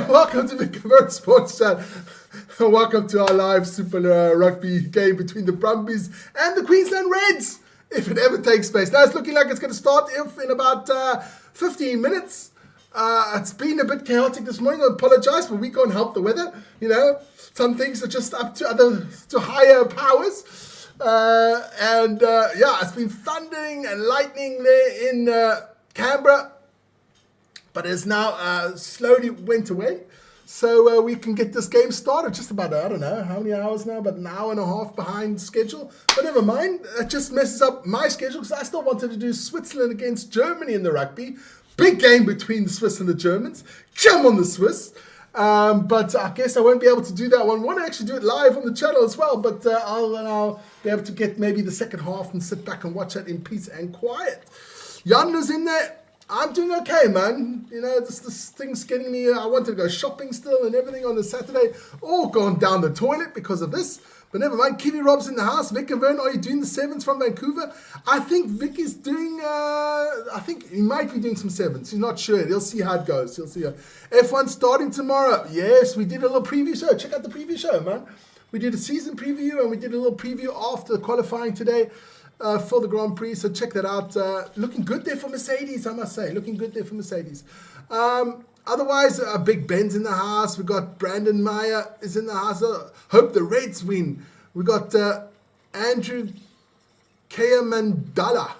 Welcome to the Convert Sports Chat. Welcome to our live Super Rugby game between the Brumbies and the Queensland Reds, if it ever takes place. Now it's looking like it's going to start in about 15 minutes. It's been a bit chaotic this morning. I apologize, but we can't help the weather. You know, some things are just up to higher powers. Yeah, it's been thundering and lightning there in Canberra. But it's now slowly went away. So we can get this game started. Just about, I don't know, how many hours now? About an hour and a half behind schedule. But never mind. It just messes up my schedule because I still wanted to do Switzerland against Germany in the rugby. Big game between the Swiss and the Germans. Jump on the Swiss. But I guess I won't be able to do that one. I want to actually do it live on the channel as well. But I'll be able to get maybe the second half and sit back and watch it in peace and quiet. Jan is in there. I'm doing okay, man. You know, this thing's getting me. I wanted to go shopping still and everything on the Saturday. All gone down the toilet because of this. But never mind. Kiwi Rob's in the house. Vic and Vern, are you doing the sevens from Vancouver? I think Vic is doing, I think he might be doing some sevens. He's not sure. He'll see how it goes. He'll see how. F1 starting tomorrow. Yes, we did a little preview show. Check out the preview show, man. We did a season preview and we did a little preview after qualifying today. For the Grand Prix, so check that out. Looking good there for Mercedes, I must say. Looking good there for Mercedes. Otherwise, Big Ben's in the house. We got Brandon Meyer is in the house. Hope the Reds win. We got Andrew Kayamandala.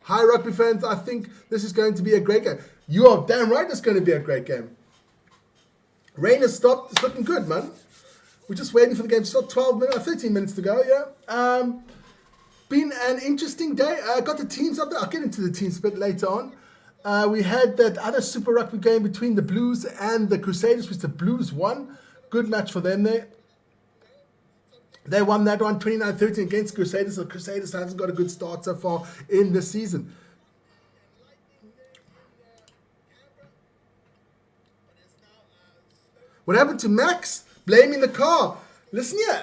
Hi, rugby fans. I think this is going to be a great game. You are damn right it's going to be a great game. Rain has stopped. It's looking good, man. We're just waiting for the game to start. 13 minutes to go, yeah. Been an interesting day. I got the teams up there. I'll get into the teams a bit later on. We had that other Super Rugby game between the Blues and the Crusaders, which the Blues won. Good match for them there. They won that one 29-13 against Crusaders. The Crusaders hasn't got a good start so far in the season. What happened to Max? Blaming the car. Listen here.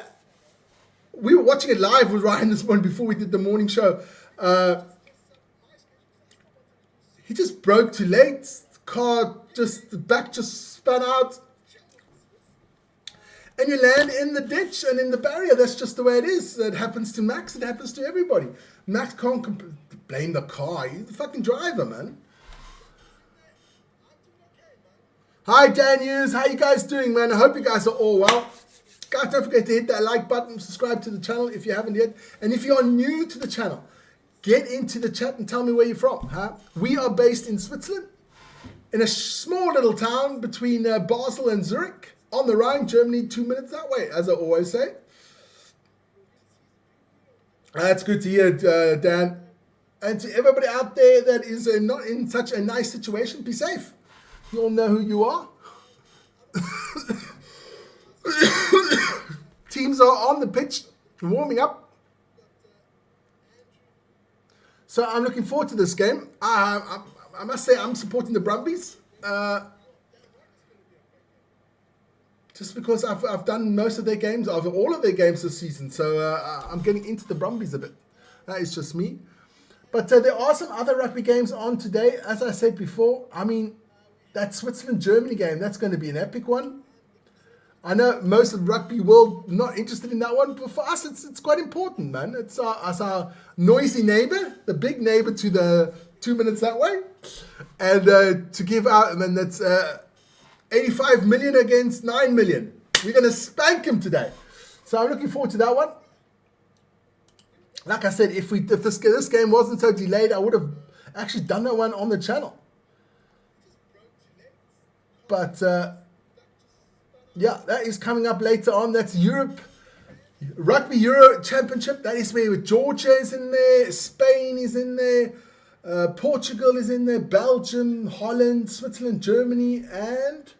We were watching it live with Ryan this morning before we did the morning show. He just broke too late. The car, the back just spun out. And you land in the ditch and in the barrier. That's just the way it is. It happens to Max. It happens to everybody. Max can't blame the car. He's the fucking driver, man. Hi, Dan Hughes. How you guys doing, man? I hope you guys are all well. Guys, don't forget to hit that like button, subscribe to the channel if you haven't yet. And if you're new to the channel, get into the chat and tell me where you're from. Huh? We are based in Switzerland, in a small little town between Basel and Zurich, on the Rhine, Germany, 2 minutes that way, as I always say. That's good to hear, Dan. And to everybody out there that is not in such a nice situation, be safe. You all know who you are. Teams are on the pitch, warming up. So I'm looking forward to this game. I must say I'm supporting the Brumbies. Just because I've done most of their games, all of their games this season. So I'm getting into the Brumbies a bit. That is just me. But there are some other rugby games on today. As I said before, I mean, that Switzerland-Germany game, that's going to be an epic one. I know most of the rugby world not interested in that one, but for us, it's quite important, man. It's our noisy neighbor, the big neighbor to the 2 minutes that way, and to give out, and then that's 85 million against 9 million. We're gonna spank him today, so I'm looking forward to that one. Like I said, if this game wasn't so delayed, I would have actually done that one on the channel, but. Yeah, that is coming up later on. That's Europe, Rugby Euro Championship. That is where Georgia is in there, Spain is in there, Portugal is in there, Belgium, Holland, Switzerland, Germany, and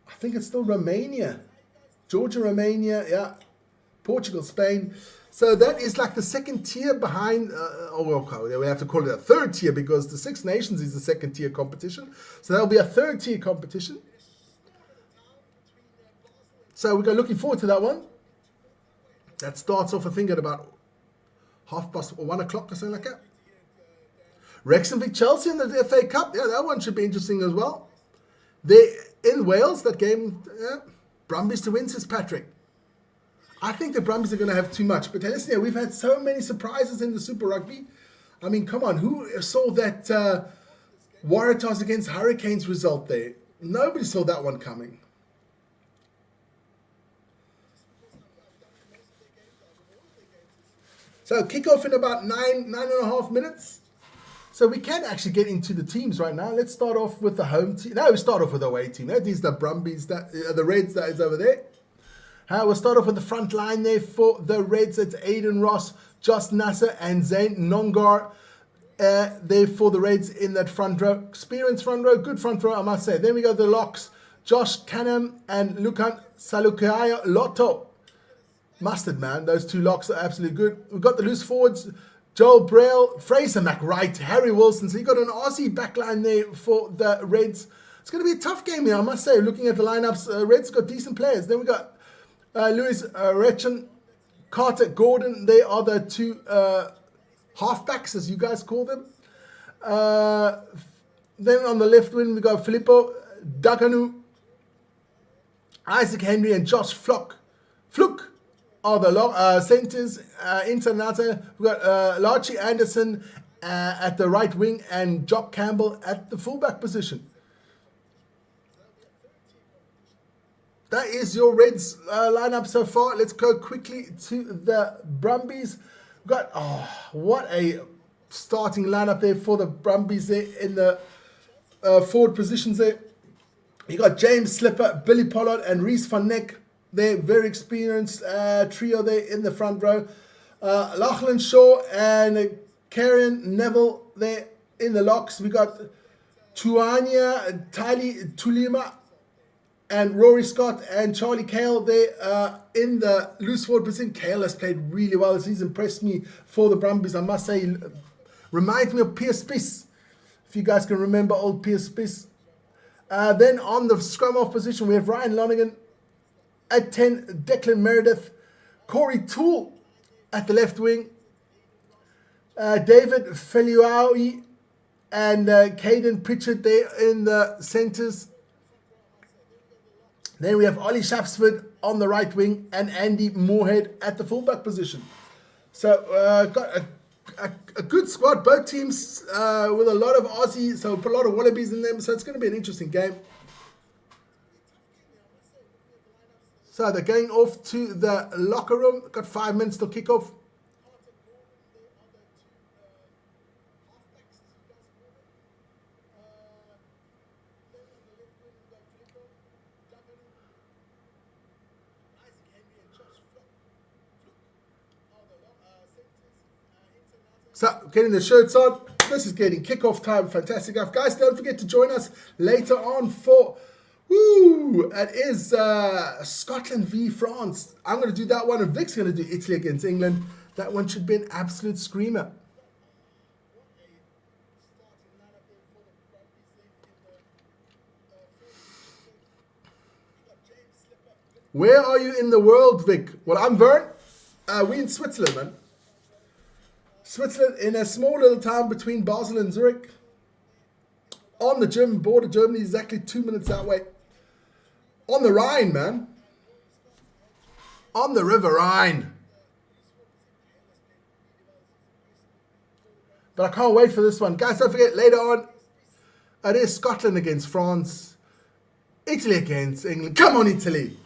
I think it's still Romania. Georgia, Romania, yeah, Portugal, Spain. So that is like the second tier behind, okay, we have to call it a third tier because the Six Nations is the second tier competition. So that'll be a third tier competition. So we're looking forward to that one. That starts off, I think, at about 1 o'clock or something like that. Wrexham v Chelsea in the FA Cup. Yeah, that one should be interesting as well. They in Wales, that game, Brumbies to win, says Patrick. I think the Brumbies are going to have too much. But listen here, we've had so many surprises in the Super Rugby. I mean, come on, who saw that Waratahs against Hurricanes result there? Nobody saw that one coming. So kickoff in about nine and a half minutes. So we can actually get into the teams right now. Let's start off with the home team. No, we start off with the away team. That is the Brumbies, the Reds that is over there. We'll start off with the front line there for the Reds. It's Aiden Ross, Josh Nasser, and Zayn Nongar. There for the Reds in that front row. Experienced front row, good front row, I must say. Then we got the locks, Josh Canham and Lukan Salukaya Lotto. Mustard, man. Those two locks are absolutely good. We've got the loose forwards, Joel Braille, Fraser McWright, Harry Wilson. So you got an Aussie backline there for the Reds. It's going to be a tough game here, I must say. Looking at the lineups, Reds got decent players. Then we got Lewis Retchen, Carter Gordon. They are the two halfbacks, as you guys call them. Then on the left wing, we got Filippo Daganu, Isaac Henry, and Josh Fluke are the centers. International. We got Larchie Anderson at the right wing and Jock Campbell at the fullback position. That is your Reds lineup so far. Let's go quickly to the Brumbies. We've got, what a starting lineup there for the Brumbies there in the forward positions there. You got James Slipper, Billy Pollard, and Reese van Neck. They're very experienced trio there in the front row. Lachlan Shaw and Karen Neville there in the locks. We got Tuania Tali Tulima and Rory Scott and Charlie Cale there in the loose forward position. Cale has played really well. He's impressed me for the Brumbies, I must say. Reminds me of Pierce Spiss, if you guys can remember old Pierce Spiss. Then on the scrum off position, we have Ryan Lonergan. At 10, Declan Meredith, Corey Toole at the left wing, David Feluaui and Caden Pritchard there in the centres. Then we have Ollie Shapsford on the right wing and Andy Moorhead at the fullback position. So got a good squad, both teams with a lot of Aussies, so put a lot of Wallabies in them, so it's going to be an interesting game. So they're going off to the locker room. Got 5 minutes till kickoff. So getting the shirts on. This is getting kickoff time. Fantastic stuff. Guys, don't forget to join us later on for... Woo! It is Scotland v France. I'm going to do that one, and Vic's going to do Italy against England. That one should be an absolute screamer. Where are you in the world, Vic? Well, I'm Vern. We're in Switzerland, man. Switzerland, in a small little town between Basel and Zurich. On the German border, Germany, exactly 2 minutes that way. On the Rhine, man. On the River Rhine. But I can't wait for this one. Guys, don't forget, later on, it is Scotland against France. Italy against England. Come on, Italy.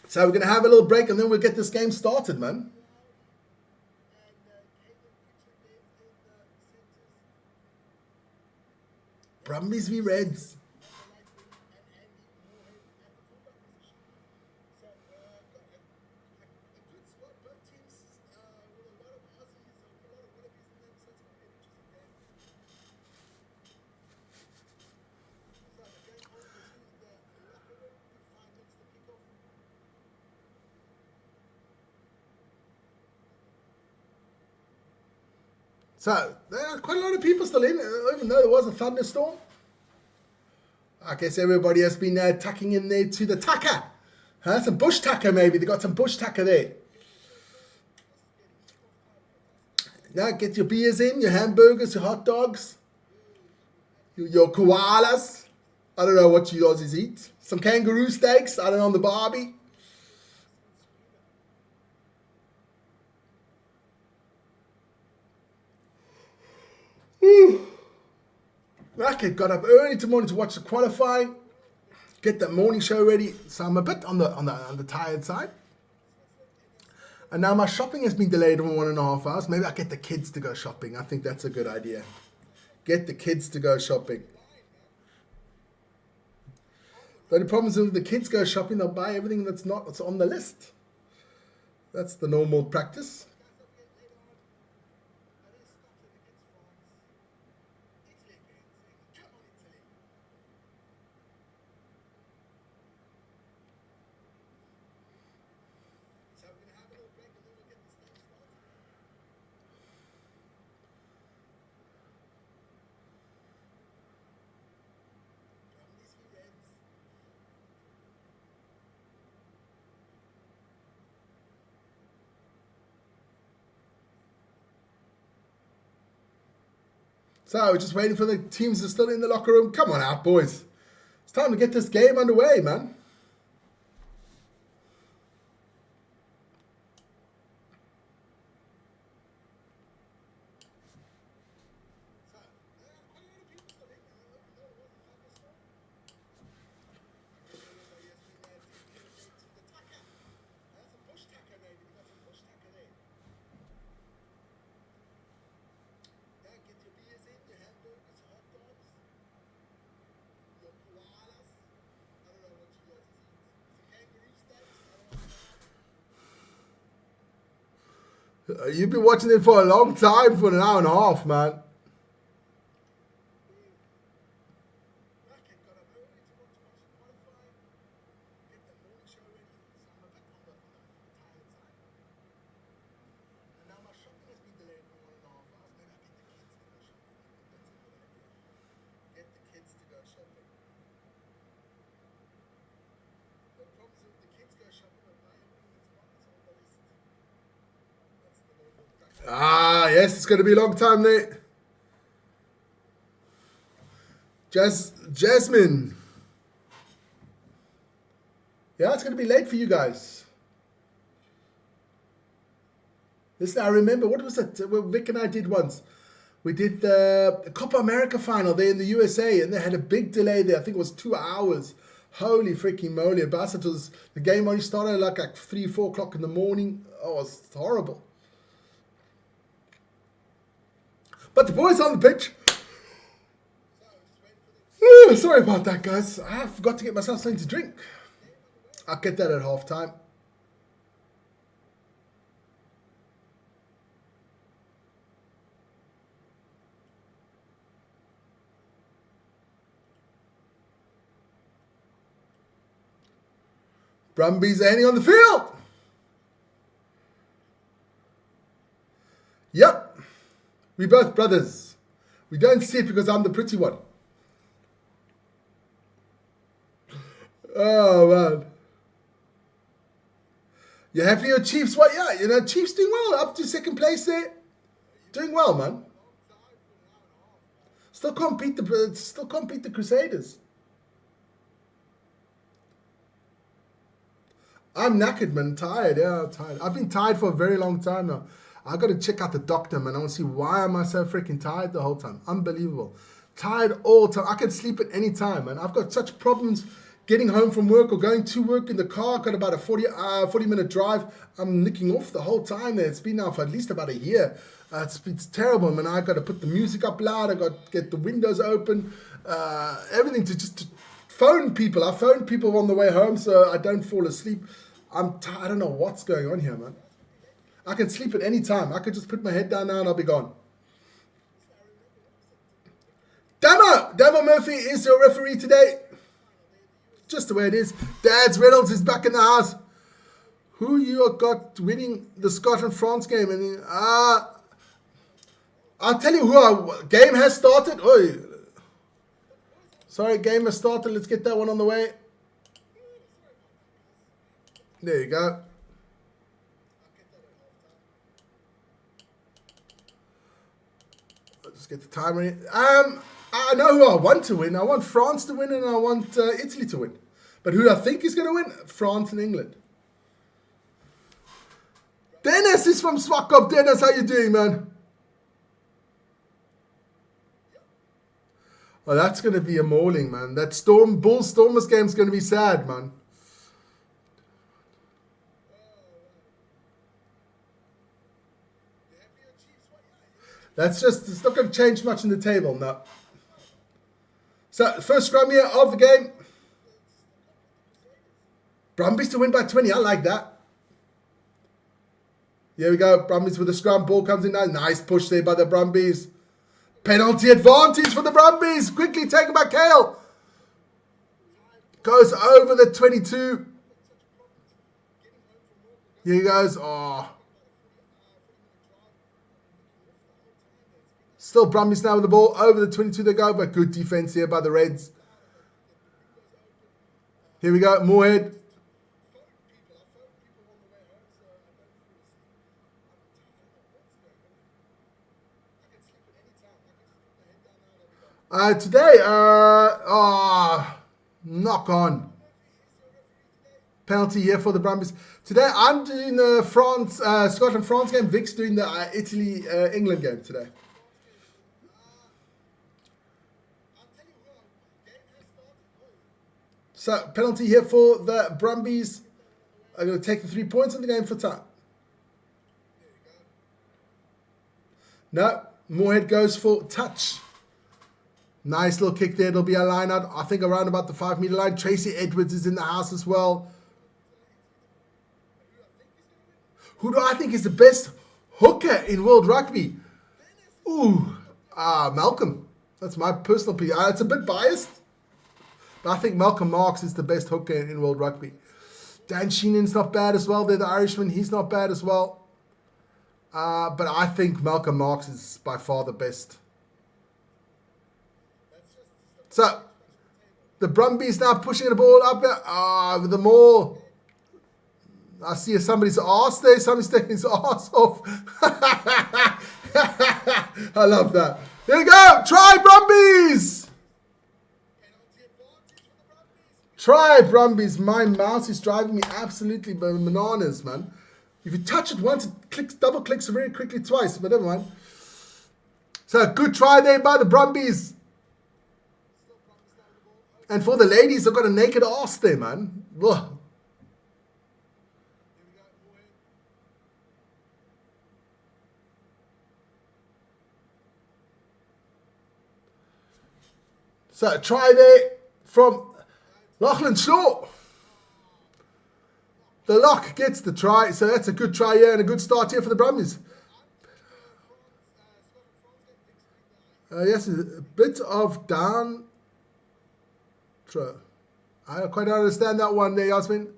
So we're going to have a little break and then we'll get this game started, man. Brumbies v Reds. So, there are quite a lot of people still in, even though there was a thunderstorm. I guess everybody has been tucking in there to the tucker. Some bush tucker maybe. They got some bush tucker there. Now get your beers in, your hamburgers, your hot dogs, your koalas. I don't know what you Aussies eat. Some kangaroo steaks, I don't know, on the barbie. Okay, got up early tomorrow to watch the qualifying, get the morning show ready. So I'm a bit on the tired side. And now my shopping has been delayed for 1.5 hours. Maybe I'll get the kids to go shopping. I think that's a good idea. Get the kids to go shopping. The only problem is if the kids go shopping, they'll buy everything that's on the list. That's the normal practice. So we're just waiting for the teams that are still in the locker room. Come on out, boys. It's time to get this game underway, man. You've been watching it for a long time, for an hour and a half, man. Ah, yes, it's going to be a long time, Nate. Jasmine. Yeah, it's going to be late for you guys. Listen, I remember, what was it? Vic and I did once. We did the Copa America final there in the USA, and they had a big delay there. I think it was 2 hours. Holy freaking moly. The game only started like 3, 4 o'clock in the morning. Oh, it was horrible. But the boys on the pitch. Sorry about that, guys. I forgot to get myself something to drink. I'll get that at halftime. Brumbies are heading on the field. Yep. We both brothers. We don't see it because I'm the pretty one. Oh, man. You happy with Chiefs? What? Yeah, Chiefs doing well. Up to second place there. Doing well, man. Still can't beat the Crusaders. I'm knackered, man. Tired. Yeah, I'm tired. I've been tired for a very long time now. I got to check out the doctor, man. I want to see why am I so freaking tired the whole time. Unbelievable. Tired all the time. I can sleep at any time, man. I've got such problems getting home from work or going to work in the car. I've got about a 40-minute drive. I'm nicking off the whole time there. It's been now for at least about a year. It's terrible, man. I got to put the music up loud. I got to get the windows open. Everything to phone people. I phone people on the way home so I don't fall asleep. I don't know what's going on here, man. I can sleep at any time. I could just put my head down now and I'll be gone. Damo Murphy is your referee today. Just the way it is. Dad's Reynolds is back in the house. Who you got winning the Scotland-France game? And I'll tell you who our game has started. Oi. Sorry, game has started. Let's get that one on the way. There you go. Let's get the timer in. I know who I want to win. I want France to win and I want Italy to win. But who I think is going to win? France and England. Dennis is from Swakop. Dennis, how you doing, man? Oh, that's going to be a mauling, man. That Bulls Stormers game is going to be sad, man. It's not going to change much in the table, no. So, first scrum here of the game. Brumbies to win by 20. I like that. Here we go. Brumbies with the scrum. Ball comes in now. Nice push there by the Brumbies. Penalty advantage for the Brumbies. Quickly taken by Kale. Goes over the 22. Here he goes. Oh. Still Brumbies now with the ball. Over the 22 they go. But good defense here by the Reds. Here we go. Moorhead. Today, knock on. Penalty here for the Brumbies. Today, I'm doing the Scotland-France game. Vic's doing the Italy-England game today. So, penalty here for the Brumbies. I'm going to take the 3 points in the game for time. No, Moorhead goes for touch. Nice little kick there. It'll be a line out, I think, around about the 5 meter line. Tracy Edwards is in the house as well. Who do I think is the best hooker in World Rugby? Ooh, Malcolm. That's my personal opinion. It's a bit biased, but I think Malcolm Marx is the best hooker in World Rugby. Dan Sheenan's not bad as well. They're the Irishman. He's not bad as well. But I think Malcolm Marx is by far the best. So, the Brumbies now pushing the ball up there. With the maul. I see somebody's arse there. Somebody's taking his arse off. I love that. There we go. Try Brumbies. Try Brumbies. My mouse is driving me absolutely bananas, man. If you touch it once, it double clicks very quickly twice. But never mind. So, good try there by the Brumbies. And for the ladies, they've got a naked ass there, man. Ugh. So, try there from Lachlan Shaw. The lock gets the try. So, that's a good try here and a good start here for the Brumbies. Yes, a bit of down. I don't quite understand that one there, Yasmin.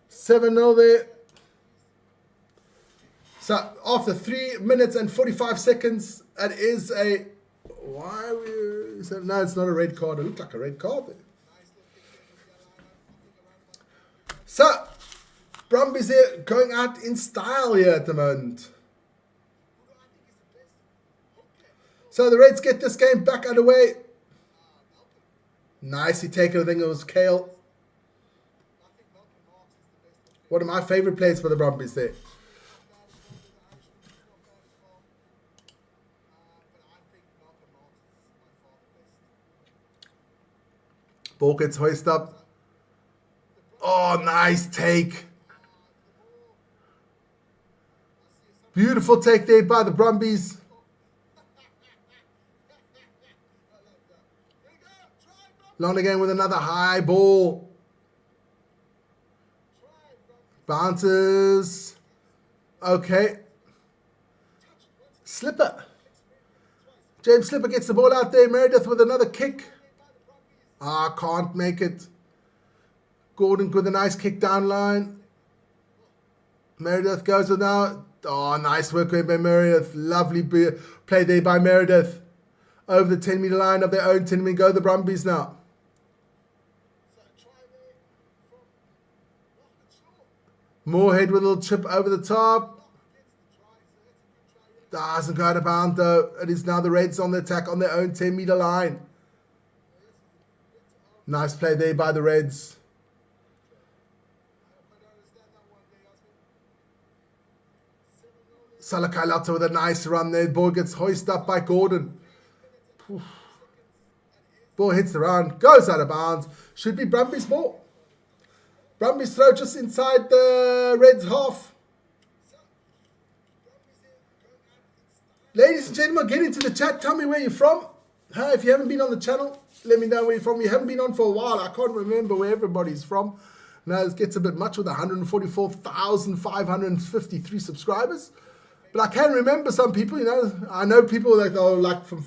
7-0 there. So, after 3 minutes and 45 seconds, that is a... No, it's not a red card. It looked like a red card there. So, Brumbies here going out in style here at the moment. So, the Reds get this game back underway. Nicely taken. I think it was Kale. One of my favorite plays for the Brumbies there. Ball gets hoisted up. Oh, nice take. Beautiful take there by the Brumbies. Long again with another high ball. Bounces. Okay. Slipper. James Slipper gets the ball out there. Meredith with another kick. Can't make it. Gordon with a nice kick down line. Meredith goes with now. Oh, nice work by Meredith. Lovely play there by Meredith. Over the 10 meter line of their own 10 meter. Go the Brumbies now. Moorhead with a little chip over the top. Doesn't go out of bound though. It is now the Reds on the attack on their own 10-meter line. Nice play there by the Reds. Salakailata with a nice run there. Ball gets hoisted up by Gordon. Oof. Ball hits the ground, goes out of bounds. Should be Brumbies ball. Brumbies throw just inside the Reds half. Ladies and gentlemen, get into the chat. Tell me where you're from. If you haven't been on the channel, let me know where you're from. You haven't been on for a while. I can't remember where everybody's from. Now it gets a bit much with 144,553 subscribers. But I can remember some people, you know. I know people that are like from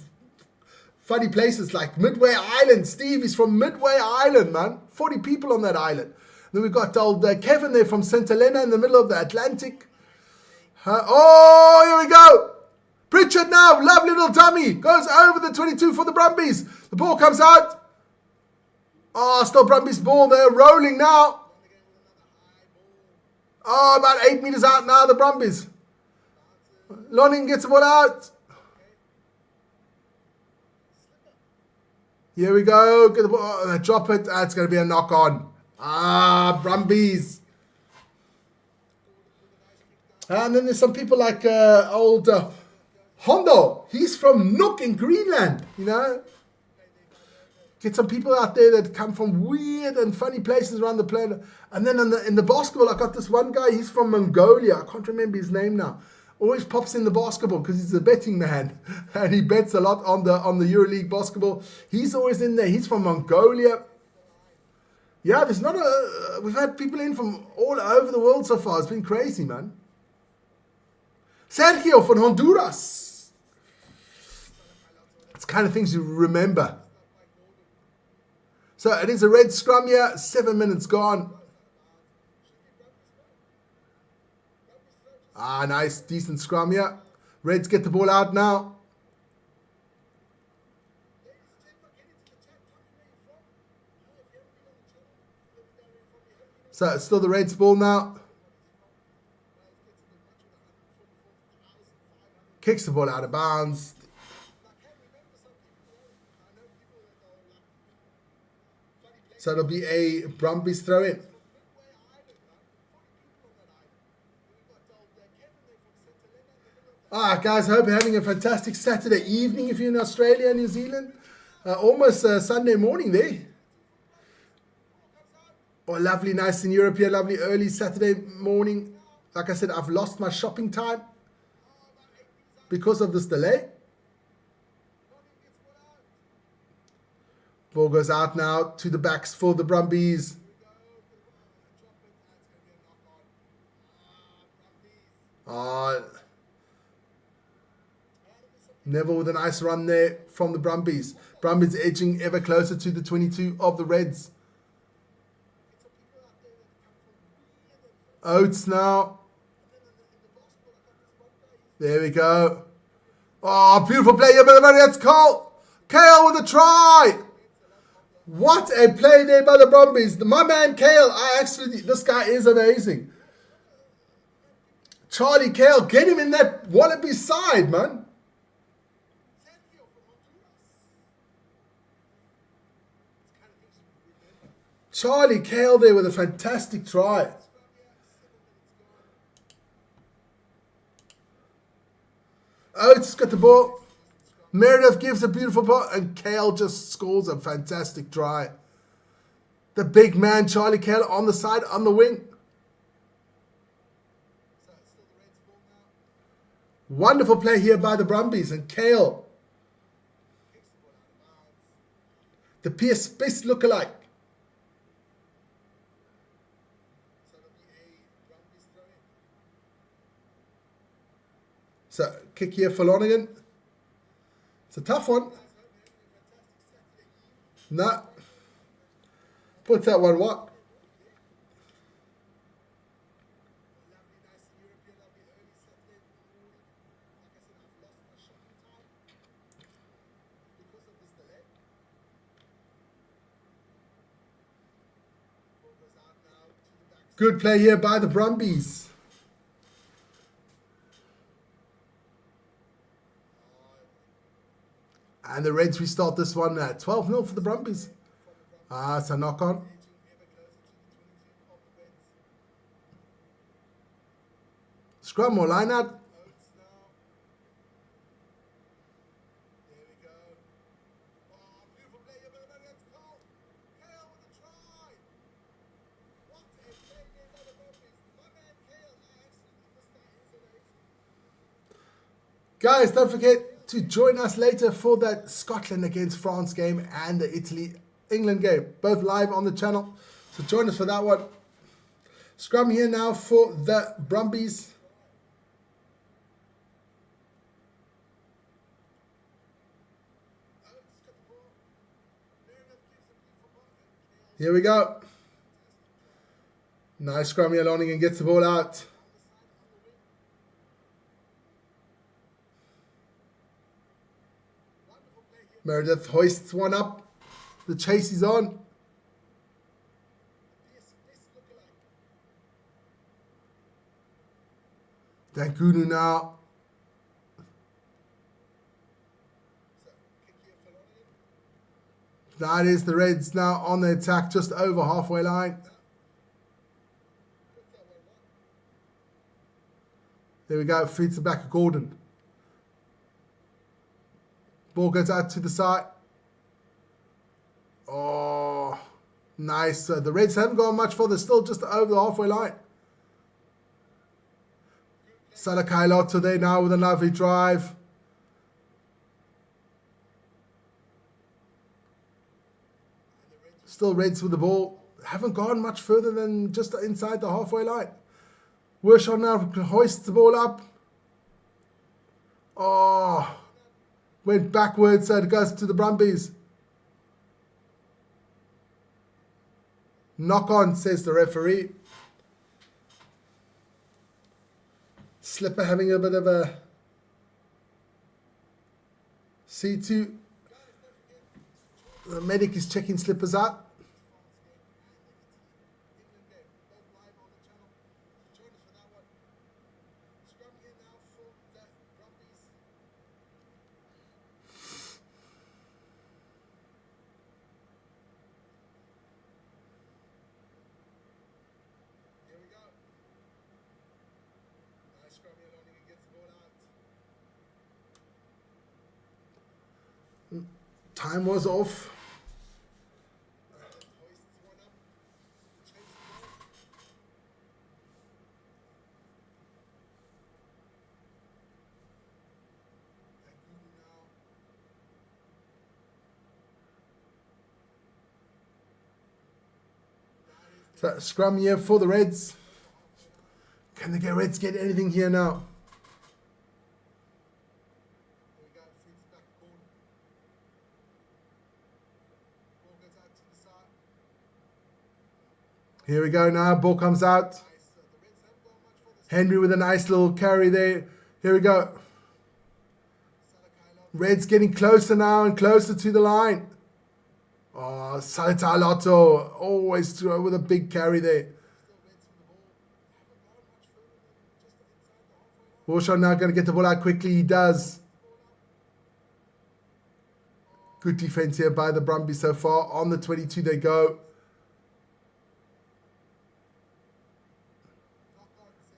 funny places like Midway Island. Steve is from Midway Island, man. 40 people on that island. Then we've got old Kevin there from St. Helena in the middle of the Atlantic. Oh, here we go. Pritchard now, lovely little dummy, goes over the 22 for the Brumbies. The ball comes out. Oh, still Brumbies ball there, rolling now. Oh, about 8 meters out now, the Brumbies. Loning gets the ball out. Here we go. Get the ball, drop it. It's going to be a knock on. Brumbies. And then there's some people like old Hondo. He's from Nook in Greenland, you know. Get some people out there that come from weird and funny places around the planet. And then in the basketball, I got this one guy. He's from Mongolia. I can't remember his name now. Always pops in the basketball because he's a betting man. And he bets a lot on the EuroLeague basketball. He's always in there. He's from Mongolia. Yeah, there's not a... We've had people in from all over the world so far. It's been crazy, man. Sergio from Honduras. It's kind of things you remember. So it is a red scrum here. 7 minutes gone. Nice. Decent scrum here. Reds get the ball out now. So it's still the Reds ball now. Kicks the ball out of bounds. So it'll be a Brumbies throw in. Guys, I hope you're having a fantastic Saturday evening if you're in Australia and New Zealand. Almost Sunday morning there. Oh, lovely, nice in Europe here. Lovely early Saturday morning. Like I said, I've lost my shopping time because of this delay. Ball goes out now to the backs for the Brumbies. Neville with a nice run there from the Brumbies. Brumbies edging ever closer to the 22 of the Reds. Oates now. There we go. Oh, beautiful play here by the Brumbies. That's Cole. Kale with a try. What a play there by the Brumbies. My man Kale, this guy is amazing. Charlie Kale, get him in that Wallaby side, man. Charlie Kale there with a fantastic try. Oates got the ball. Meredith gives a beautiful ball, and Kale just scores a fantastic try. The big man, Charlie Kale, on the side, on the wing. Wonderful play here by the Brumbies, and Kale. The Pierce best lookalike. So, kick here for Lonergan. It's a tough one. Nah. Puts that one what? Good play here by the Brumbies. And the Reds restart this one at 12-0 for the Brumbies. It's a knock on. Scrum or line out. Guys, don't forget to join us later for that Scotland against France game and the Italy-England game. Both live on the channel. So join us for that one. Scrum here now for the Brumbies. Here we go. Nice scrum here. Loningen gets the ball out. Meredith hoists one up. The chase is on. Dankunu now. That is the Reds now on the attack just over halfway line. There we go. Feeds it back to Gordon. Ball goes out to the side. Oh, nice. The Reds haven't gone much further. Still just over the halfway line. Salakailoto there now with a lovely drive. Still Reds with the ball. Haven't gone much further than just inside the halfway line. Wershaw now hoists the ball up. Oh, went backwards, so it goes to the Brumbies. Knock on, says the referee. Slipper having a bit of a C2. The medic is checking Slippers out. Time was off. So scrum here for the Reds. Can the Reds get anything here now? Here we go now. Ball comes out. Henry with a nice little carry there. Here we go. Reds getting closer now and closer to the line. Oh, Salata always through with a big carry there. Warshaw now going to get the ball out quickly. He does. Good defense here by the Brumbies so far. On the 22 they go.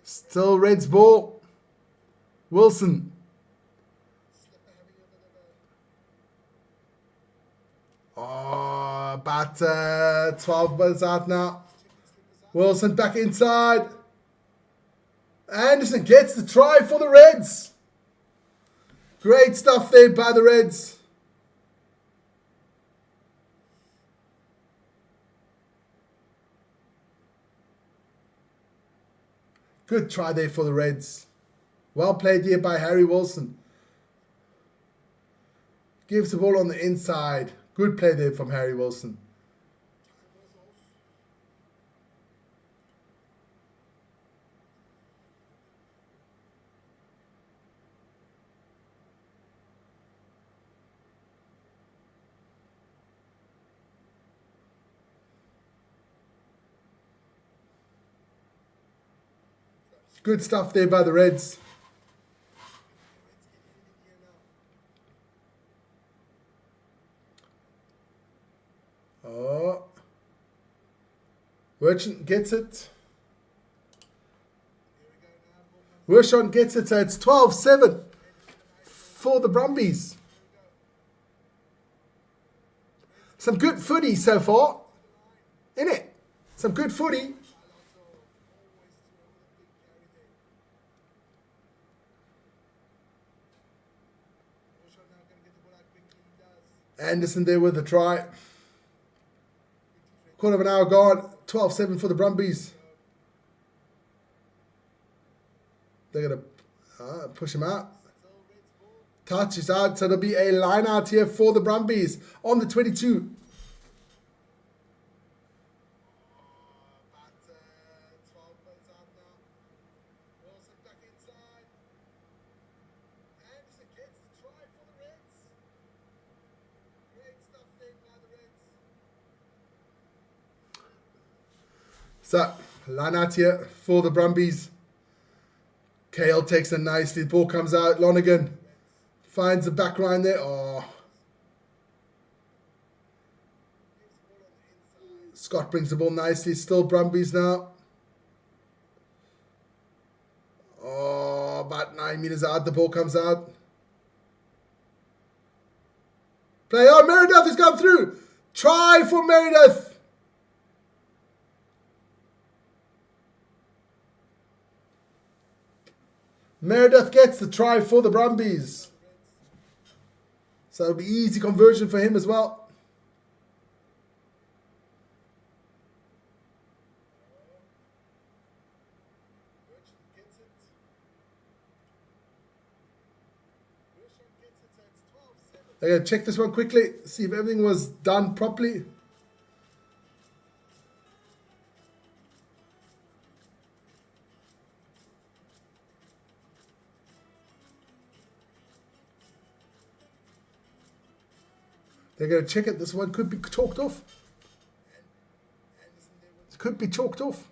Still Reds ball. Wilson. Oh, about 12 minutes out now. Wilson back inside. Anderson gets the try for the Reds. Great stuff there by the Reds. Good try there for the Reds. Well played here by Harry Wilson. Gives the ball on the inside. Good play there from Harry Wilson. Good stuff there by the Reds. Wershon gets it. Wershon gets it, so it's 12-7 for the Brumbies. Some good footy so far, innit? Some good footy. Anderson there with the try. Quarter of an hour gone. 12-7 for the Brumbies. They're going to push him out. Touch is out, so there'll be a line out here for the Brumbies on the 22. So, line out here for the Brumbies. Kale takes it nicely. The ball comes out. Lonergan finds the back line there. Oh. Scott brings the ball nicely. Still Brumbies now. Oh, about 9 meters out. The ball comes out. Play. Oh, Meredith has gone through. Try for Meredith. Meredith gets the try for the Brumbies. So it'll be easy conversion for him as well. They're going to check this one quickly, see if everything was done properly. They're going to check it. This one could be chalked off. It could be chalked off.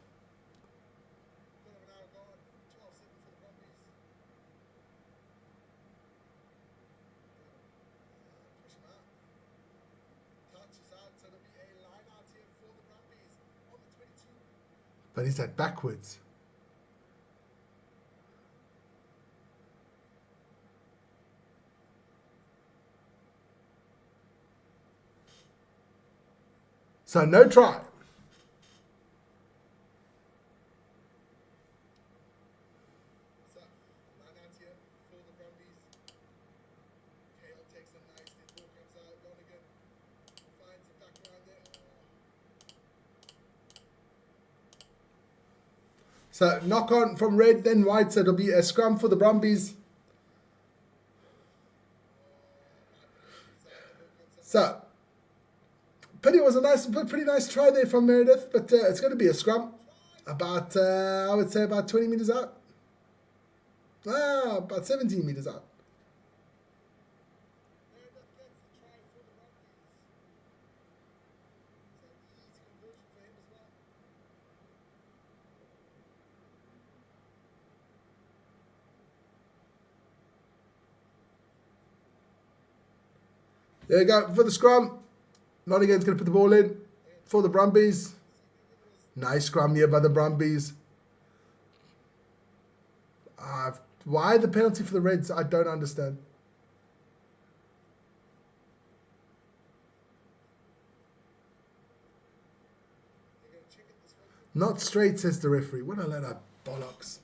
But is that backwards? So no try. So knock on from red, then white. So it'll be a scrum for the Brumbies. So Penny was a pretty nice try there from Meredith, but it's going to be a scrum. About, I would say about 20 meters out. About 17 meters out. There you go for the scrum. Nottingham's going to put the ball in for the Brumbies. Nice scrum here by the Brumbies. Why the penalty for the Reds? I don't understand. Not straight, says the referee. What a load of bollocks.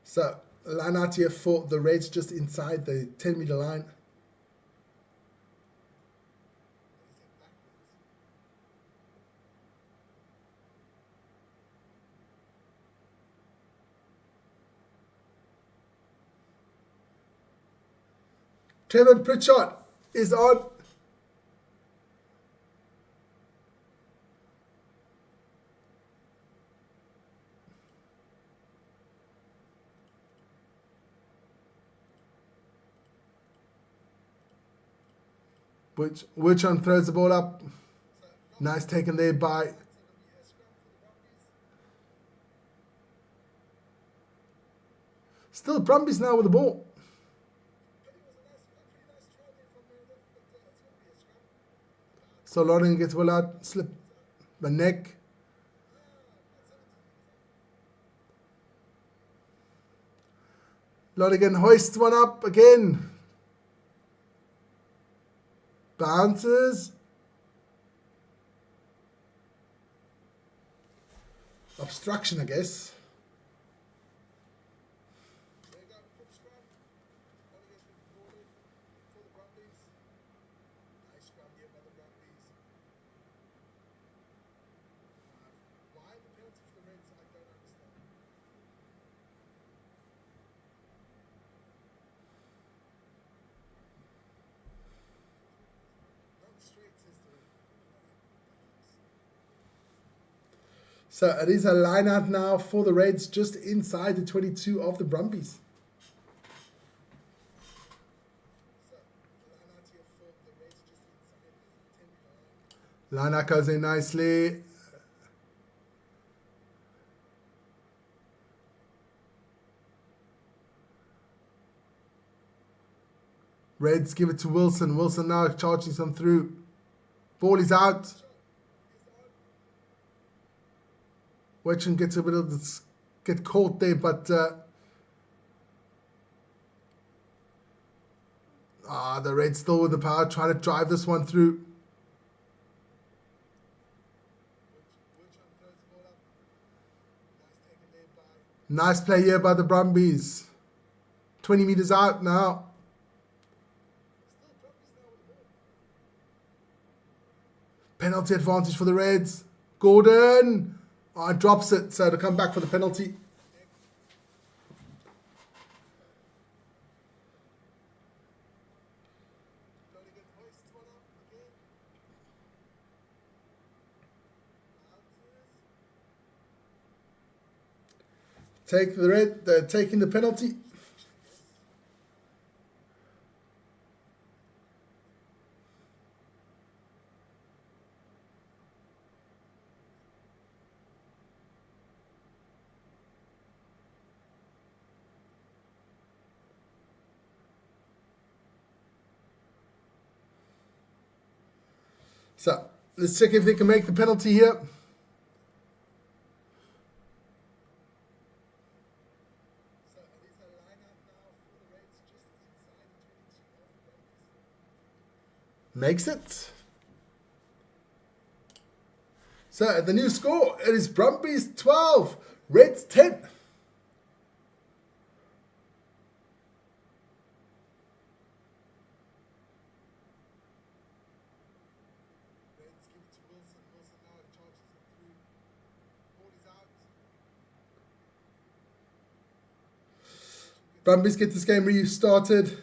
So, line out here for the Reds just inside the 10-meter line. Trevor Pritchard is on. Wirchon throws the ball up. Nice taken there by still Brumbies now with the ball. So Lonergan gets well out, slip the neck. Lonergan hoists one up again. Bounces. Obstruction, I guess. So it is a line out now for the Reds just inside the 22 of the Brumbies. Line out goes in nicely. Reds give it to Wilson. Wilson now charging some through. Ball is out. Wetchen gets a bit of this, get caught there, but the Reds still with the power, trying to drive this one through. Nice play here by the Brumbies. 20 meters out now. Penalty advantage for the Reds. Gordon. Oh, drops it, so to come back for the penalty. Take the Red, taking the penalty. So let's check if they can make the penalty here. Makes it. So the new score, it is Brumbies 12, Reds 10. Brumbies get this game restarted.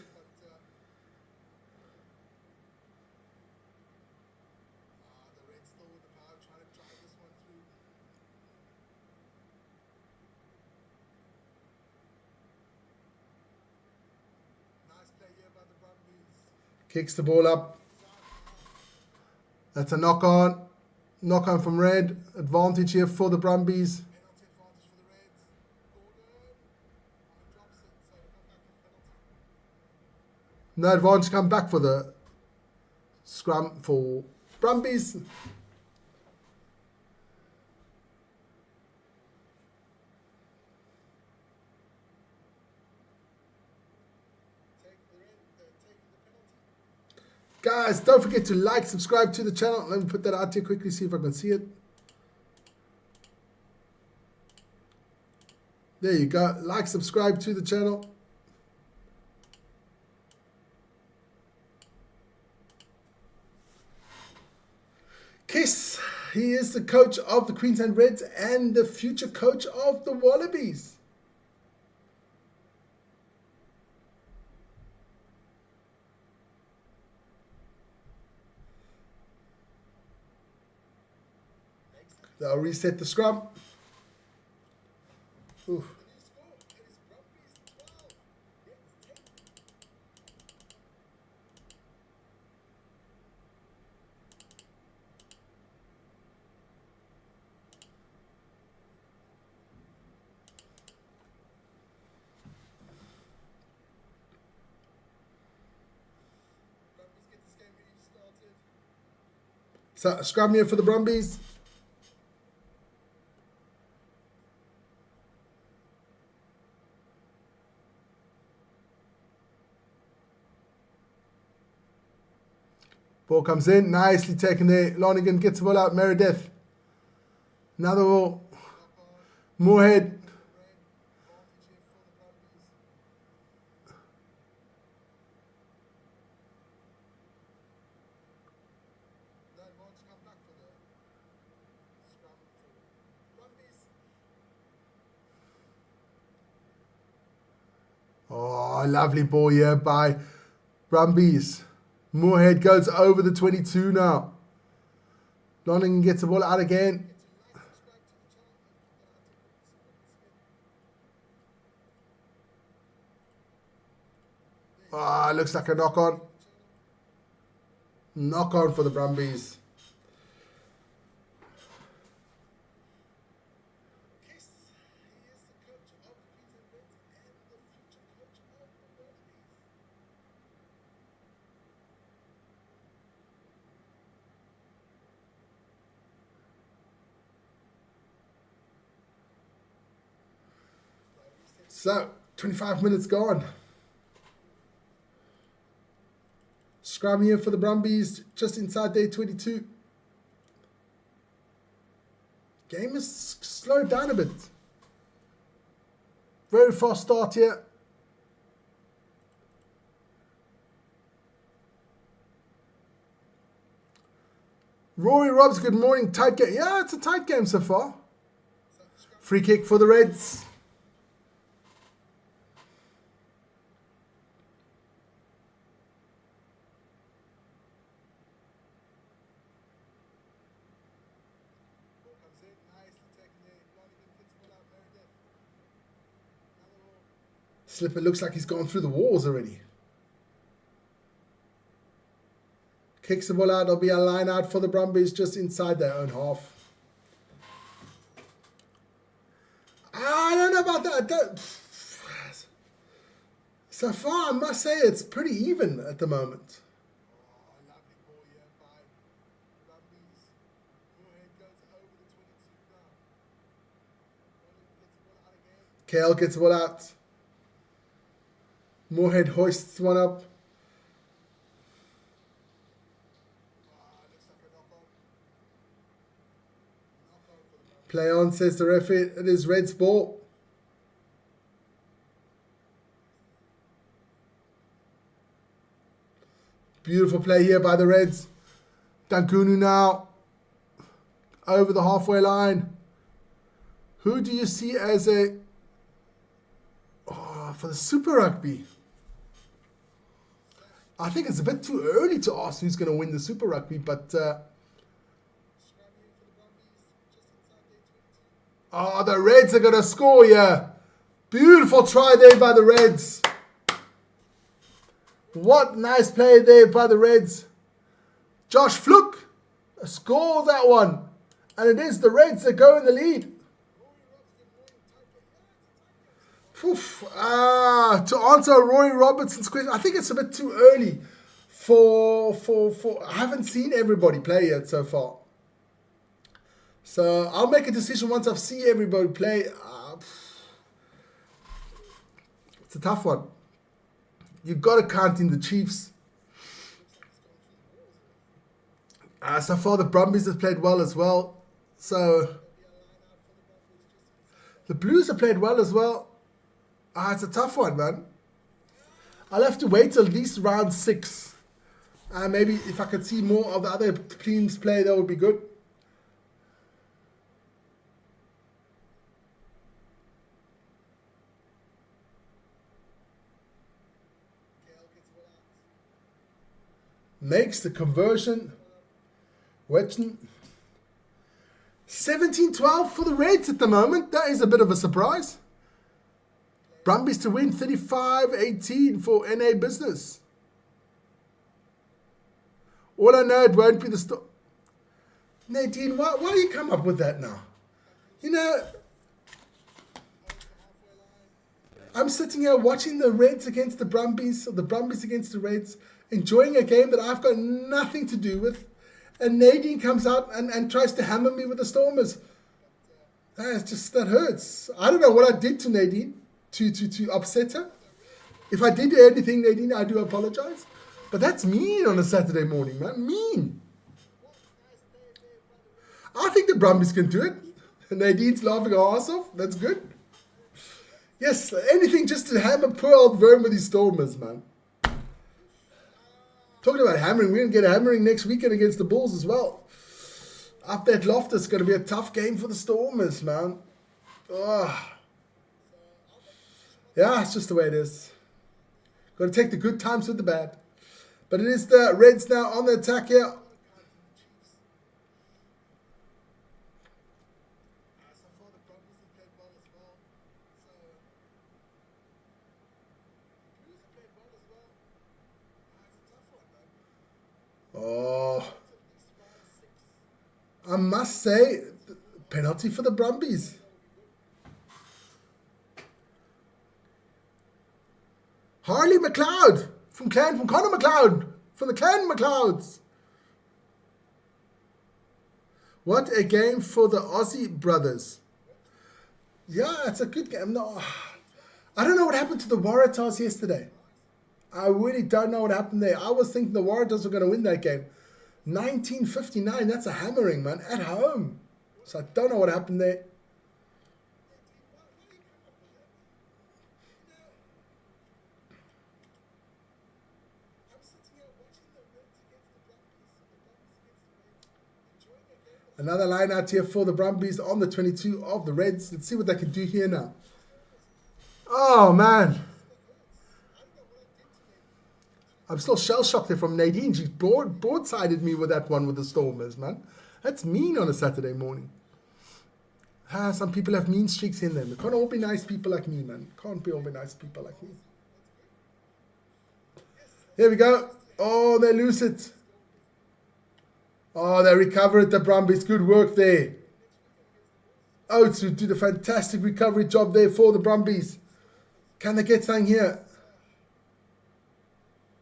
Kicks the ball up. That's a knock on. Knock on from Red. Advantage here for the Brumbies. No advantage, come back for the scrum for Brumbies. Guys, don't forget to like, subscribe to the channel. Let me put that out here quickly, see if I can see it. There you go. Like, subscribe to the channel. Kiss, he is the coach of the Queensland Reds and the future coach of the Wallabies. They'll reset the scrum. Oof. So, scrum here for the Brumbies. Ball comes in, nicely taken there. Lonigan gets the ball out, Meredith. Another ball. Moorhead. Oh, lovely ball here by Brumbies. Moorhead goes over the 22 now. Lonigan gets the ball out again. Ah, looks like a knock-on. Knock-on for the Brumbies. So, 25 minutes gone. Scrum here for the Brumbies, just inside day 22. Game is slowed down a bit. Very fast start here. Rory Robs, good morning. Tight game. Yeah, it's a tight game so far. Free kick for the Reds. Slipper looks like he's gone through the walls already. Kicks the ball out. There'll be a line out for the Brumbies just inside their own half. I don't know about that. So far, I must say it's pretty even at the moment. Kale gets the ball out. Moorhead hoists one up. Play on, says the referee. It is Reds ball. Beautiful play here by the Reds. Dankunu now over the halfway line. Who do you see as a... Oh, for the Super Rugby? I think it's a bit too early to ask who's going to win the Super Rugby, but... Oh, the Reds are going to score, yeah. Beautiful try there by the Reds. What nice play there by the Reds. Josh Fluke scores that one. And it is the Reds that go in the lead. To answer Rory Robertson's question, I think it's a bit too early for I haven't seen everybody play yet so far. So I'll make a decision once I've seen everybody play. It's a tough one. You've got to count in the Chiefs. So far the Brumbies have played well as well. So the Blues have played well as well. It's a tough one, man. I'll have to wait till at least round 6. Maybe if I could see more of the other teams play, that would be good. Makes the conversion. Wetton. 17-12 for the Reds at the moment. That is a bit of a surprise. Brumbies to win 35-18 for NA Business. All I know, it won't be the story. Nadine, why do you come up with that now? You know, I'm sitting here watching the Reds against the Brumbies, or the Brumbies against the Reds, enjoying a game that I've got nothing to do with. And Nadine comes out and tries to hammer me with the Stormers. That hurts. I don't know what I did to Nadine to upset her. If I did anything, Nadine, I do apologize. But that's mean on a Saturday morning, man. Mean. I think the Brumbies can do it. Nadine's laughing her ass off. That's good. Yes, anything just to hammer poor old Vern with his Stormers, man. Talking about hammering, we're going to get hammering next weekend against the Bulls as well. Up that Loftus, it's going to be a tough game for the Stormers, man. Ugh. Yeah, it's just the way it is. Got to take the good times with the bad. But it is the Reds now on the attack here. Oh, I must say, penalty for the Brumbies. Harley McLeod from Conor McLeod, from the Clan McLeods. What a game for the Aussie brothers. Yeah, it's a good game. No, I don't know what happened to the Waratahs yesterday. I really don't know what happened there. I was thinking the Waratahs were going to win that game. 1959, that's a hammering, man, at home. So I don't know what happened there. Another line out here for the Brumbies on the 22 of the Reds. Let's see what they can do here now. Oh, man. I'm still shell-shocked there from Nadine. She broadsided me with that one with the Stormers, man. That's mean on a Saturday morning. Some people have mean streaks in them. They can't all be nice people like me, man. Can't be all be nice people like me. Here we go. Oh, they lose it. Oh, they recover it, the Brumbies. Good work there. Oates who did a fantastic recovery job there for the Brumbies. Can they get something here?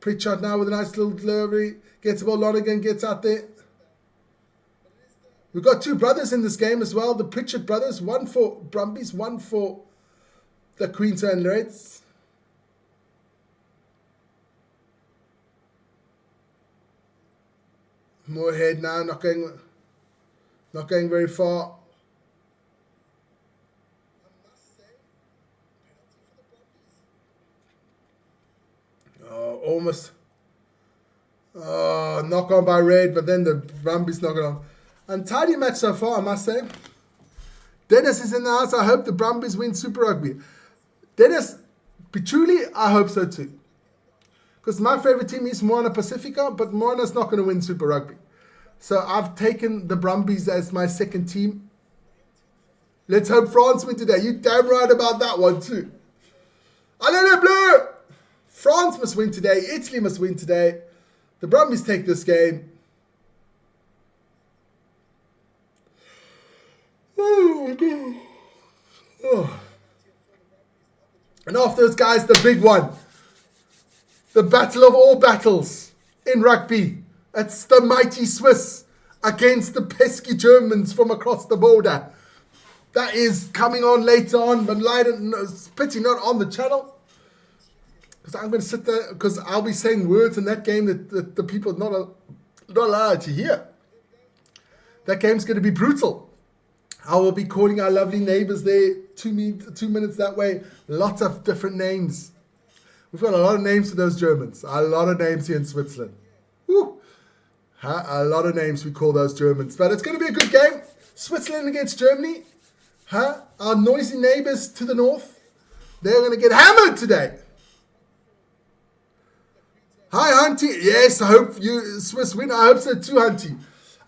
Pritchard now with a nice little delivery. Gets the ball. Lonergan gets out there. We've got two brothers in this game as well. The Pritchard brothers. One for Brumbies, one for the Queensland Reds. More ahead now. Not going very far. Oh, almost. Oh, knock on by Red, but then the Brumbies knock it on. Untidy match so far, I must say. Dennis is in the house. I hope the Brumbies win Super Rugby. Dennis, truly, I hope so too. Because my favorite team is Moana Pacifica, but Moana's not going to win Super Rugby. So I've taken the Brumbies as my second team. Let's hope France win today. You're damn right about that one too. Allez les Bleus! France must win today. Italy must win today. The Brumbies take this game. Oh. And afterwards, guys, the big one. The battle of all battles in rugby. It's the mighty Swiss against the pesky Germans from across the border. That is coming on later on, but it's pity not on the channel. Because I'm going to sit there, because I'll be saying words in that game that the people are not allowed to hear. That game's going to be brutal. I will be calling our lovely neighbours there 2 minutes that way. Lots of different names. We've got a lot of names for those Germans. A lot of names here in Switzerland. Woo. A lot of names we call those Germans. But it's going to be a good game. Switzerland against Germany. Our noisy neighbours to the north. They're going to get hammered today. Hi, Hunty. Yes, I hope you Swiss win. I hope so too, Hunty.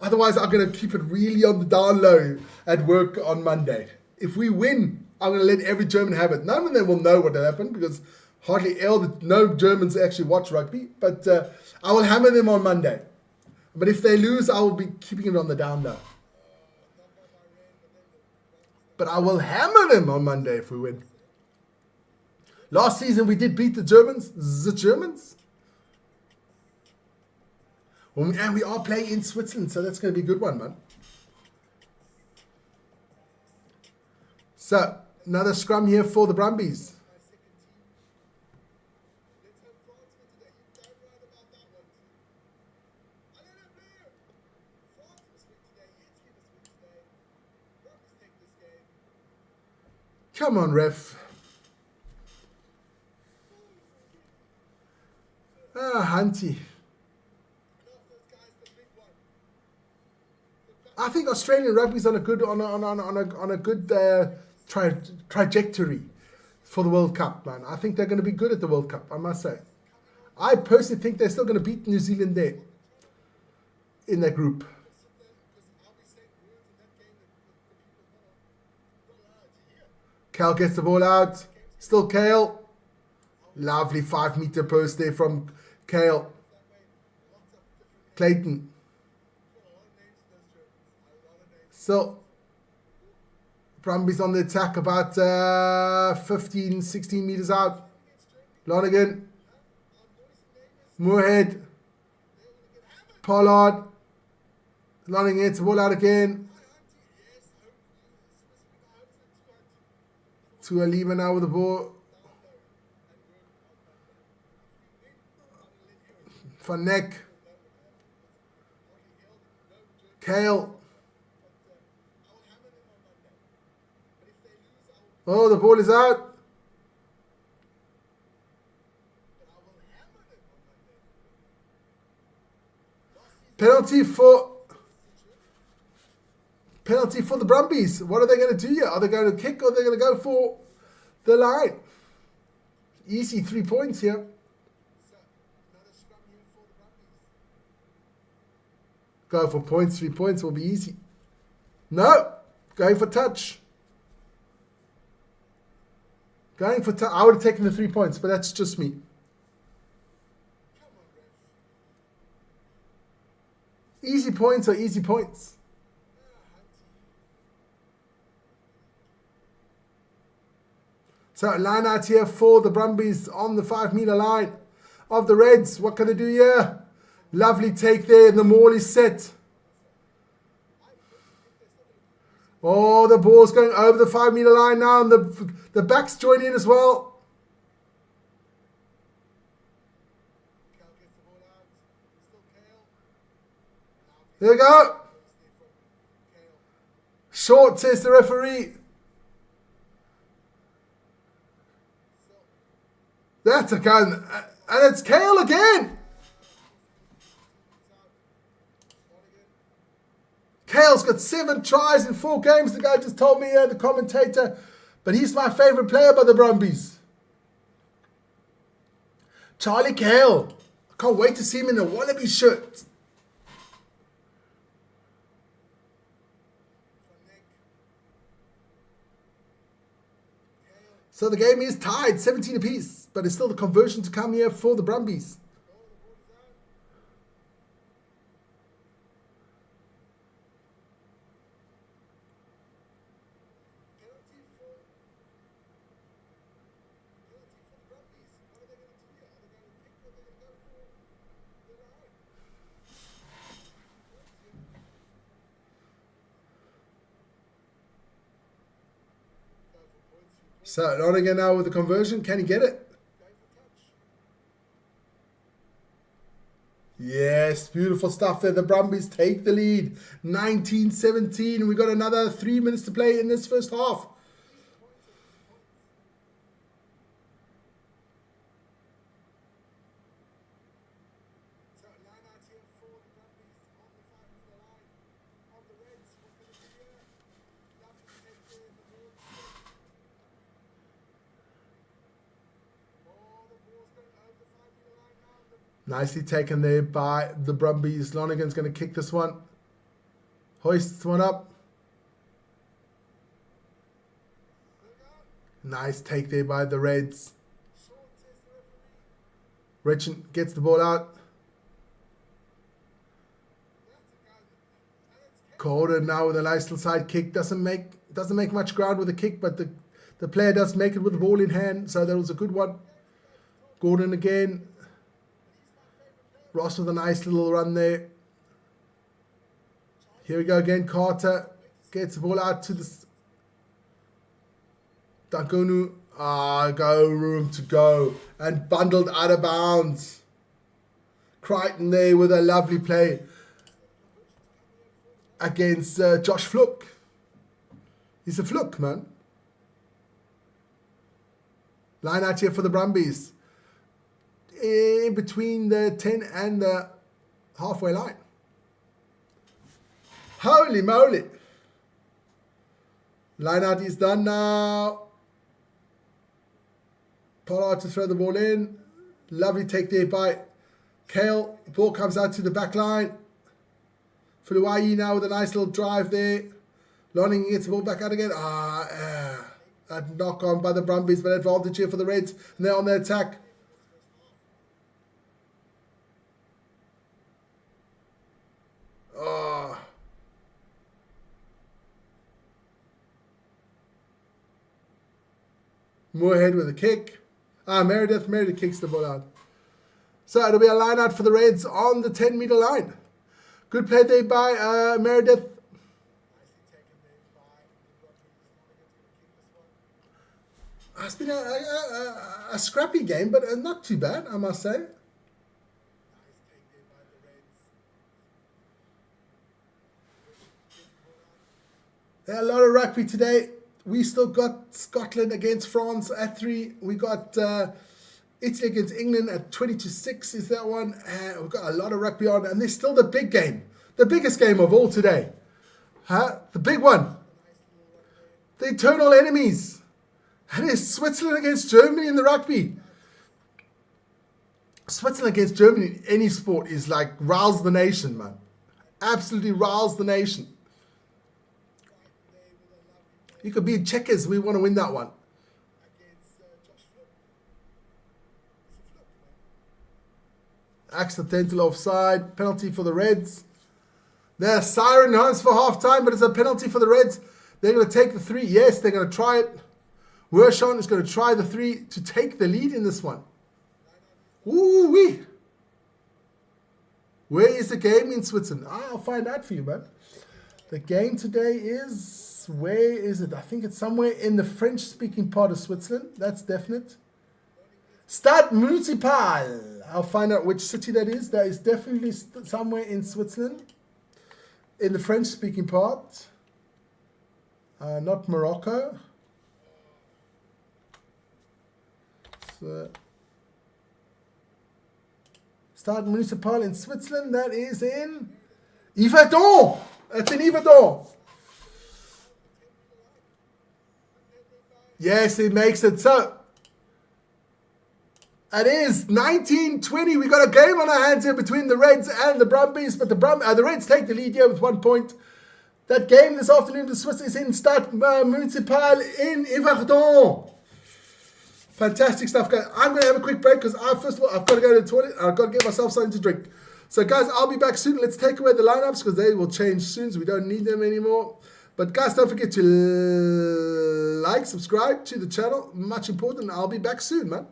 Otherwise, I'm going to keep it really on the down low at work on Monday. If we win, I'm going to let every German have it. None of them will know what happened because no Germans actually watch rugby. But I will hammer them on Monday. But if they lose, I will be keeping it on the down low. But I will hammer them on Monday if we win. Last season, we did beat the Germans. And we are playing in Switzerland, so that's going to be a good one, man. So, another scrum here for the Brumbies. Come on, ref. Hunty. I think Australian rugby's on a good trajectory for the World Cup, man. I think they're going to be good at the World Cup, I must say. I personally think they're still going to beat New Zealand there in that group. Cal gets the ball out. Still Kale. Lovely 5-meter post there from Kale. Clayton. So, Brumbies on the attack about 15, 16 meters out. Lonergan. Moorhead. Pollard. Lonergan gets the ball out again. To Alima now with the ball. Van Neck. Kale. Oh, the ball is out. Penalty for the Brumbies. What are they going to do here? Are they going to kick or are they going to go for the line? Easy 3 points here. Go for points. 3 points will be easy. No. Going for touch. Going for touch. I would have taken the 3 points, but that's just me. Easy points are easy points. So line out here for the Brumbies on the 5-meter line of the Reds. What can they do here? Lovely take there, and the maul is set. Oh, the ball's going over the 5-meter line now, and the backs join in as well. There we go. Short, says the referee. That's a gun. And it's Kale again. Kale's got 7 tries in 4 games. The guy just told me, the commentator. But he's my favorite player by the Brumbies. Charlie Kale. I can't wait to see him in a Wallaby shirt. So the game is tied, 17 apiece, but it's still the conversion to come here for the Brumbies. So, Lonergan now with the conversion. Can he get it? Yes, beautiful stuff there. The Brumbies take the lead. 19-17. We got another 3 minutes to play in this first half. Nicely taken there by the Brumbies. Lonergan's going to kick this one. Hoists one up. Nice take there by the Reds. Richard gets the ball out. Calder now with a nice little side kick. Doesn't make much ground with the kick, but the player does make it with the ball in hand. So that was a good one. Gordon again. Ross with a nice little run there. Here we go again. Carter gets the ball out to the Dankonu. Go room to go. And bundled out of bounds. Crichton there with a lovely play against Josh Flook. He's a Flook, man. Line out here for the Brumbies. In between the 10 and the halfway line. Holy moly. Line out is done now. Pollard to throw the ball in. Lovely take there by Kale. Ball comes out to the back line. Fuluai now with a nice little drive there. Lonning gets the ball back out again. That knock on by the Brumbies, but advantage here for the Reds. And they're on the attack. Moorhead with a kick. Meredith kicks the ball out. So it'll be a line out for the Reds on the 10-meter line. Good play there by Meredith. It's been a scrappy game, but not too bad, I must say. There are a lot of rugby today. We still got Scotland against France at 3. We got Italy against England at 20-6 is that one. We've got a lot of rugby on. And there's still the big game. The biggest game of all today. The big one. The eternal enemies. And it's Switzerland against Germany in the rugby. Switzerland against Germany in any sport is like riles the nation, man. Absolutely riles the nation. You could be in checkers. We want to win that one. Accidental offside. Penalty for the Reds. There's siren horns for half time, but it's a penalty for the Reds. They're going to take the 3. Yes, they're going to try it. Wershon is going to try the 3 to take the lead in this one. Ooh-wee. Where is the game in Switzerland? I'll find out for you, man. The game today is... Where is it? I think it's somewhere in the French-speaking part of Switzerland. That's definite. Stade Municipal. I'll find out which city that is. That is definitely somewhere in Switzerland. In the French-speaking part. Not Morocco. So, Stade Municipal in Switzerland. That is in Yverdon. That's in Yverdon. Yes, it makes it. So, it is 19-20. We got a game on our hands here between the Reds and the Brumbies. But the Reds take the lead here with 1 point. That game this afternoon, the Swiss is in Stade Municipal in Yverdon. Fantastic stuff, guys. I'm going to have a quick break because first of all, I've got to go to the toilet. I've got to get myself something to drink. So, guys, I'll be back soon. Let's take away the lineups because they will change soon, so we don't need them anymore. But, guys, don't forget to like, subscribe to the channel. Much important. I'll be back soon, man.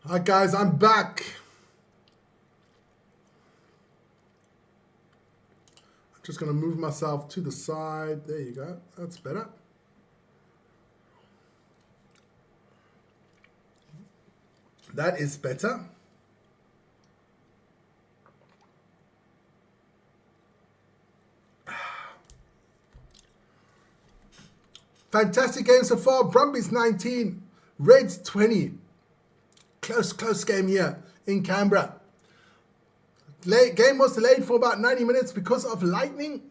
Alright guys, I'm back. I'm just going to move myself to the side. There you go. That's better. That is better. Fantastic game so far. Brumbies 19, Reds 20. Close game here in Canberra. Game was delayed for about 90 minutes because of lightning.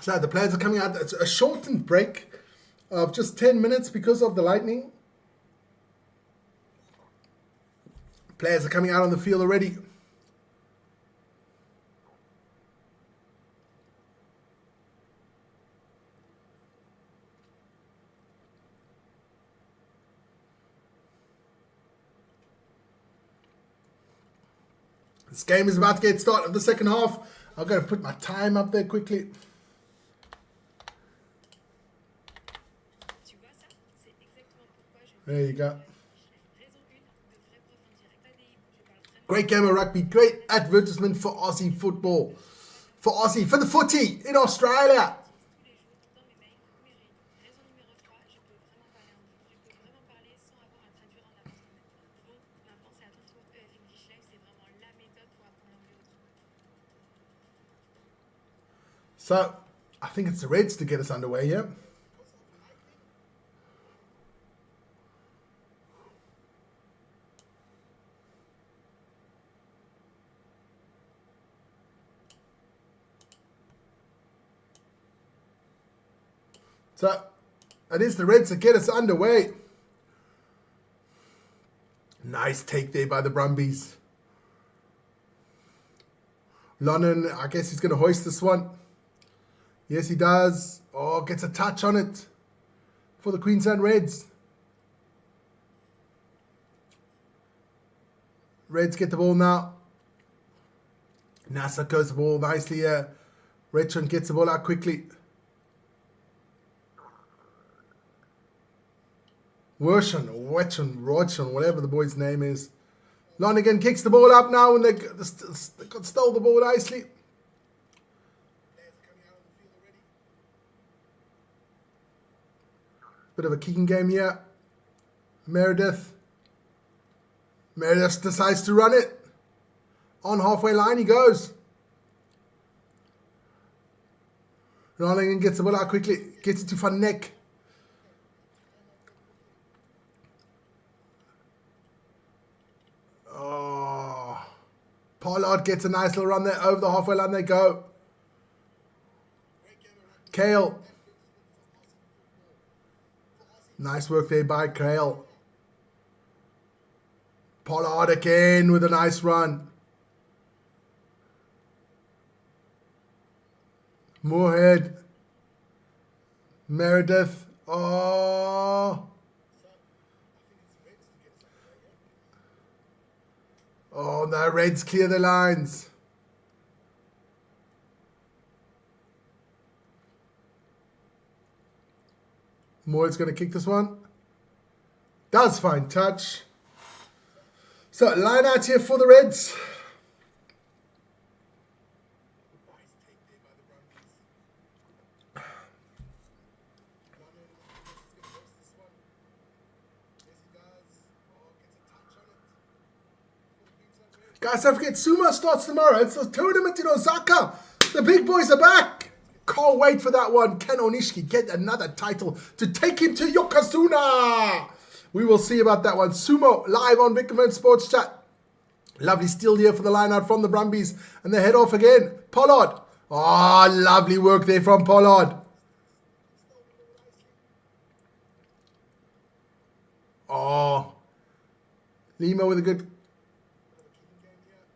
So the players are coming out. It's a shortened break of just 10 minutes because of the lightning. Players are coming out on the field already. This game is about to get started of the second half. I'm going to put my time up there quickly. There you go. Great game of rugby. Great advertisement for Aussie football. For Aussie. For the footy in Australia. So, I think it's the Reds to get us underway here. So, it is the Reds to get us underway. Nice take there by the Brumbies. London, I guess he's going to hoist this one. Yes, he does. Oh, gets a touch on it for the Queensland Reds. Reds get the ball now. Nasser goes the ball nicely here. Retron gets the ball out quickly. Wetron, whatever the boy's name is. Lonergan kicks the ball up now and they stole the ball nicely. Bit of a kicking game here. Meredith decides to run it. On halfway line he goes. Lonergan gets the ball out quickly. Gets it to Van Neck. Pollard gets a nice little run there. Over the halfway line they go. Kale. Nice work there by Kale. Pollard again with a nice run. Moorhead. Meredith. Oh, the Reds clear the lines. Moore's going to kick this one. Does find touch. So, line out here for the Reds. Guys, don't forget, Sumo starts tomorrow. It's a tournament in Osaka. The big boys are back. Can't wait for that one. Can Onishiki get another title to take him to Yokozuna? We will see about that one. Sumo, live on Vickerman Sports Chat. Lovely steal here for the line out from the Brumbies. And they head off again. Pollard. Oh, lovely work there from Pollard. Oh. Lima with a good...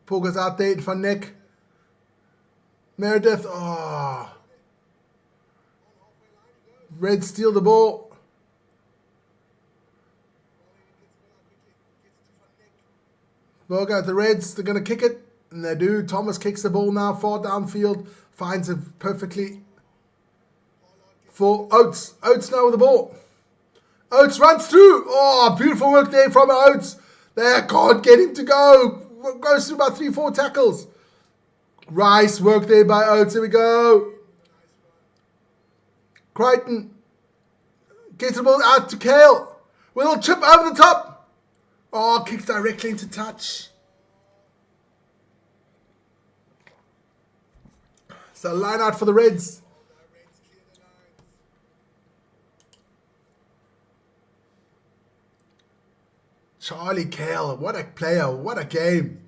Pull goes out there. Van Neck. Meredith. Oh. Reds steal the ball. Burger, the Reds, they're going to kick it. And they do. Thomas kicks the ball now far downfield. Finds it perfectly for Oates. Oates now with the ball. Oates runs through. Oh, beautiful work there from Oates. They can't get him to go. Goes through about 3-4 tackles. Nice work there by Oates. Here we go. Crichton gets the ball out to Kale. With a little chip over the top. Oh, kicks directly into touch. So line out for the Reds. Charlie Kale, what a player, what a game.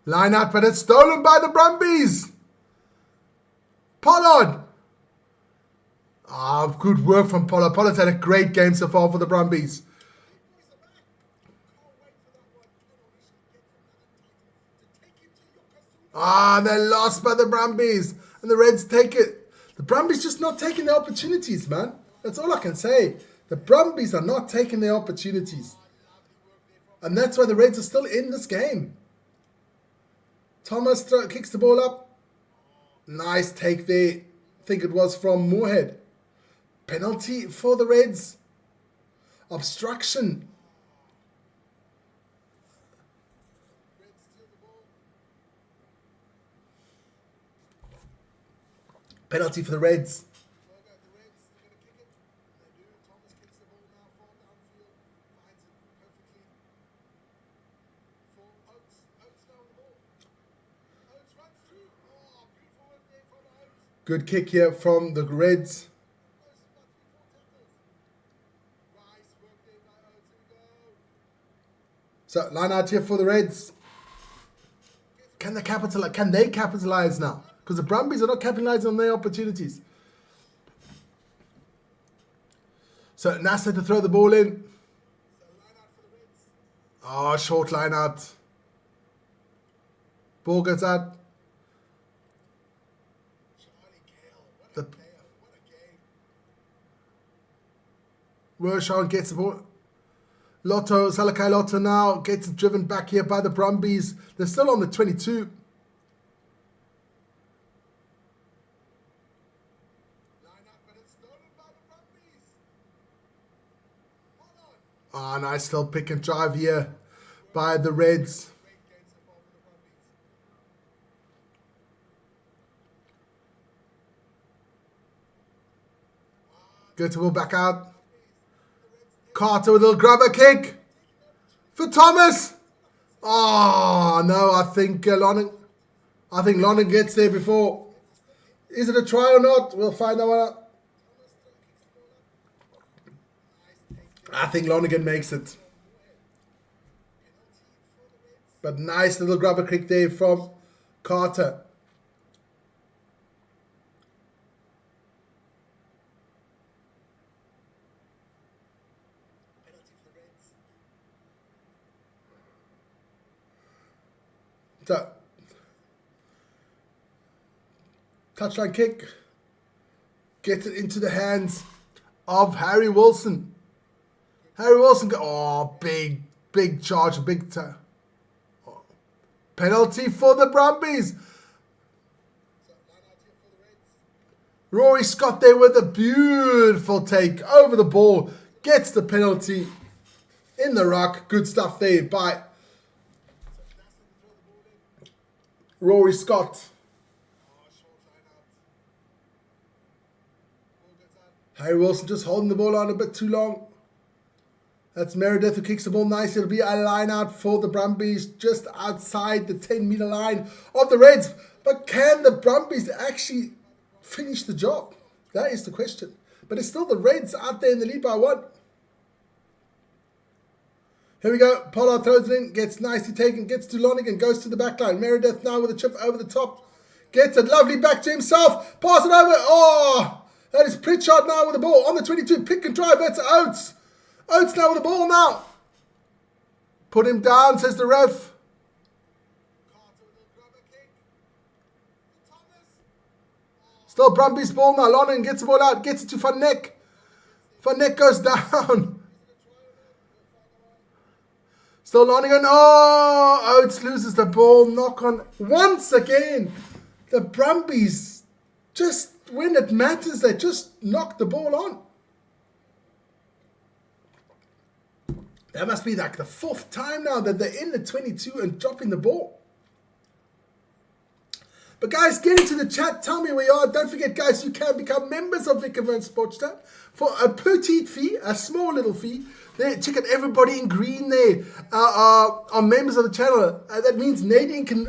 Line out, but it's stolen by the Brumbies. Pollard. Ah, good work from Pollard. Pollard's had a great game so far for the Brumbies. Ah, they lost by the Brumbies. And the Reds take it. The Brumbies just not taking their opportunities, man. That's all I can say. The Brumbies are not taking their opportunities. And that's why the Reds are still in this game. Thomas kicks the ball up. Nice take there. I think it was from Moorhead. Penalty for the Reds. Obstruction. Penalty for the Reds. Good kick here from the Reds. So line out here for the Reds. Can they capitalize? Can they capitalize now? Because the Brumbies are not capitalizing on their opportunities. So Nasser to throw the ball in. Oh, short line out. Ball goes out. Roshan gets the ball. Lotto, Salakai Lotto now gets driven back here by the Brumbies. They're still on the 22. Ah, nice little pick and drive here by the Reds. Good to ball back out. Carter with a little grabber kick for Thomas. Oh no, I think Lonan gets there before. Is it a try or not? We'll find that one out. I think Lonergan makes it. But nice little grabber kick there from Carter. So, touchline kick. Gets it into the hands of Harry Wilson. Harry Wilson, big charge, penalty for the Brumbies. Rory Scott there with a beautiful take over the ball. Gets the penalty in the ruck. Good stuff there by Rory Scott. Harry Wilson just holding the ball on a bit too long. That's Meredith who kicks the ball nice. It'll be a line out for the Brumbies just outside the 10-meter line of the Reds. But can the Brumbies actually finish the job? That is the question. But it's still the Reds out there in the lead by 1. Here we go. Pollard throws it in. Gets nicely taken. Gets to Lonigan. Goes to the back line. Meredith now with a chip over the top. Gets it lovely back to himself. Pass it over. Oh, that is Pritchard now with the ball. On the 22. Pick and drive. That's Oates. Oates now with the ball now. Put him down, says the ref. Still Brumbies ball now. Lonigan gets the ball out. Gets it to Van Neck. Van Neck goes down. Still Lonigan. Oh, Oates loses the ball. Knock on once again. The Brumbies, just when it matters, they just knock the ball on. That must be like the 4th time now that they're in the 22 and dropping the ball. But guys, get into the chat. Tell me where you are. Don't forget, guys, you can become members of Vic Event Sports Chat for a petite fee, a small little fee. There, check out everybody in green there are members of the channel. That means Nadine can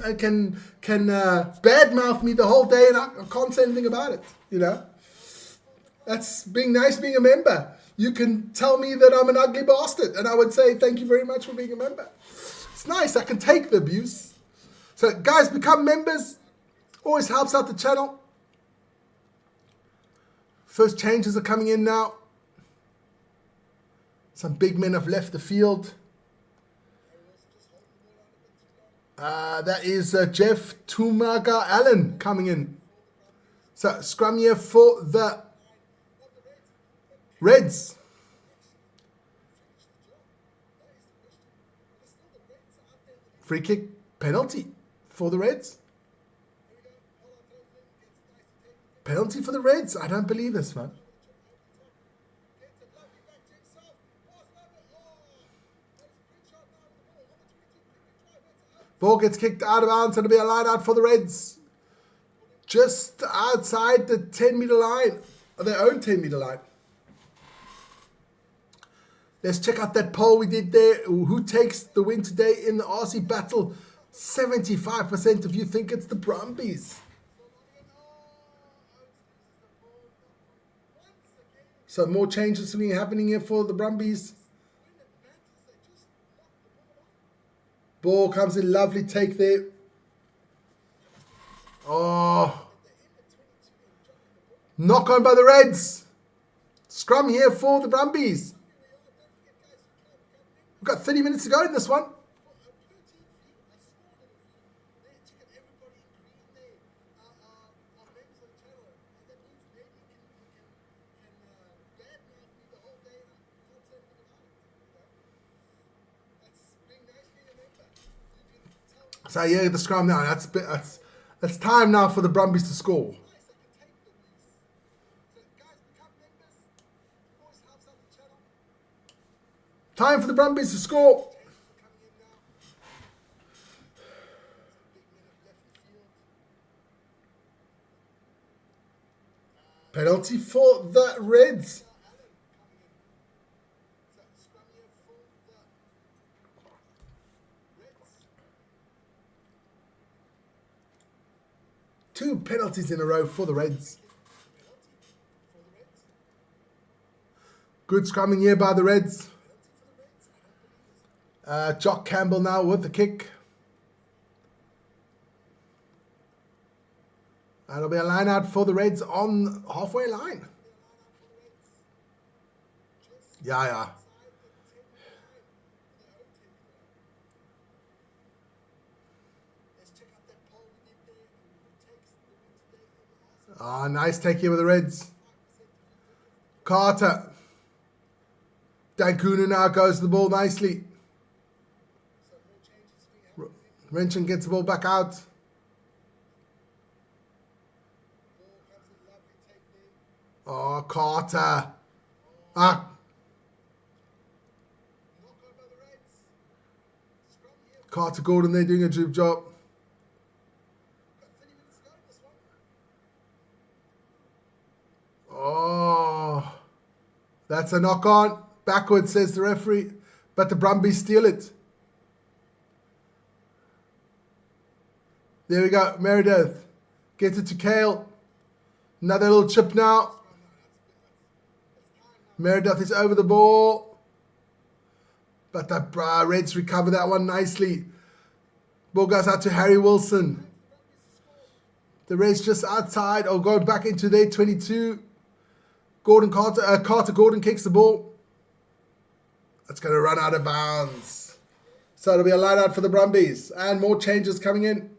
badmouth me the whole day and I can't say anything about it. You know, that's being nice, being a member. You can tell me that I'm an ugly bastard, and I would say thank you very much for being a member. It's nice. I can take the abuse. So, guys, become members. Always helps out the channel. First changes are coming in now. Some big men have left the field. That is Jeff Tumaga Allen coming in. So, scrum here for the Reds. Free kick penalty for the Reds. Penalty for the Reds. I don't believe this, man. Ball gets kicked out of bounds. It'll be a line out for the Reds. Just outside the 10-meter line. Their own 10-meter line. Let's check out that poll we did there. Who takes the win today in the RC battle? 75% of you think it's the Brumbies. So more changes happening here for the Brumbies. Ball comes in, lovely take there. Oh. Knock on by the Reds. Scrum here for the Brumbies. We've got 30 minutes to go in this one. So yeah, the scrum now. That's time now for the Brumbies to score. Time for the Brumbies to score. Penalty for the Reds. Two penalties in a row for the Reds. Good scrumming here by the Reds. Jock Campbell now with the kick. That'll be a line out for the Reds on halfway line. Yeah. Nice take here with the Reds. Carter. Dankunu now goes to the ball nicely. Renchen gets the ball back out. Oh, Carter. Carter Gordon, they're doing a good job. Oh, that's a knock on. Backwards, says the referee. But the Brumbies steal it. There we go. Meredith gets it to Kale. Another little chip now. Meredith is over the ball. But the Reds recover that one nicely. Ball goes out to Harry Wilson. The Reds just outside or go back into their 22. Carter Gordon kicks the ball. It's going to run out of bounds. So it'll be a line out for the Brumbies. And more changes coming in.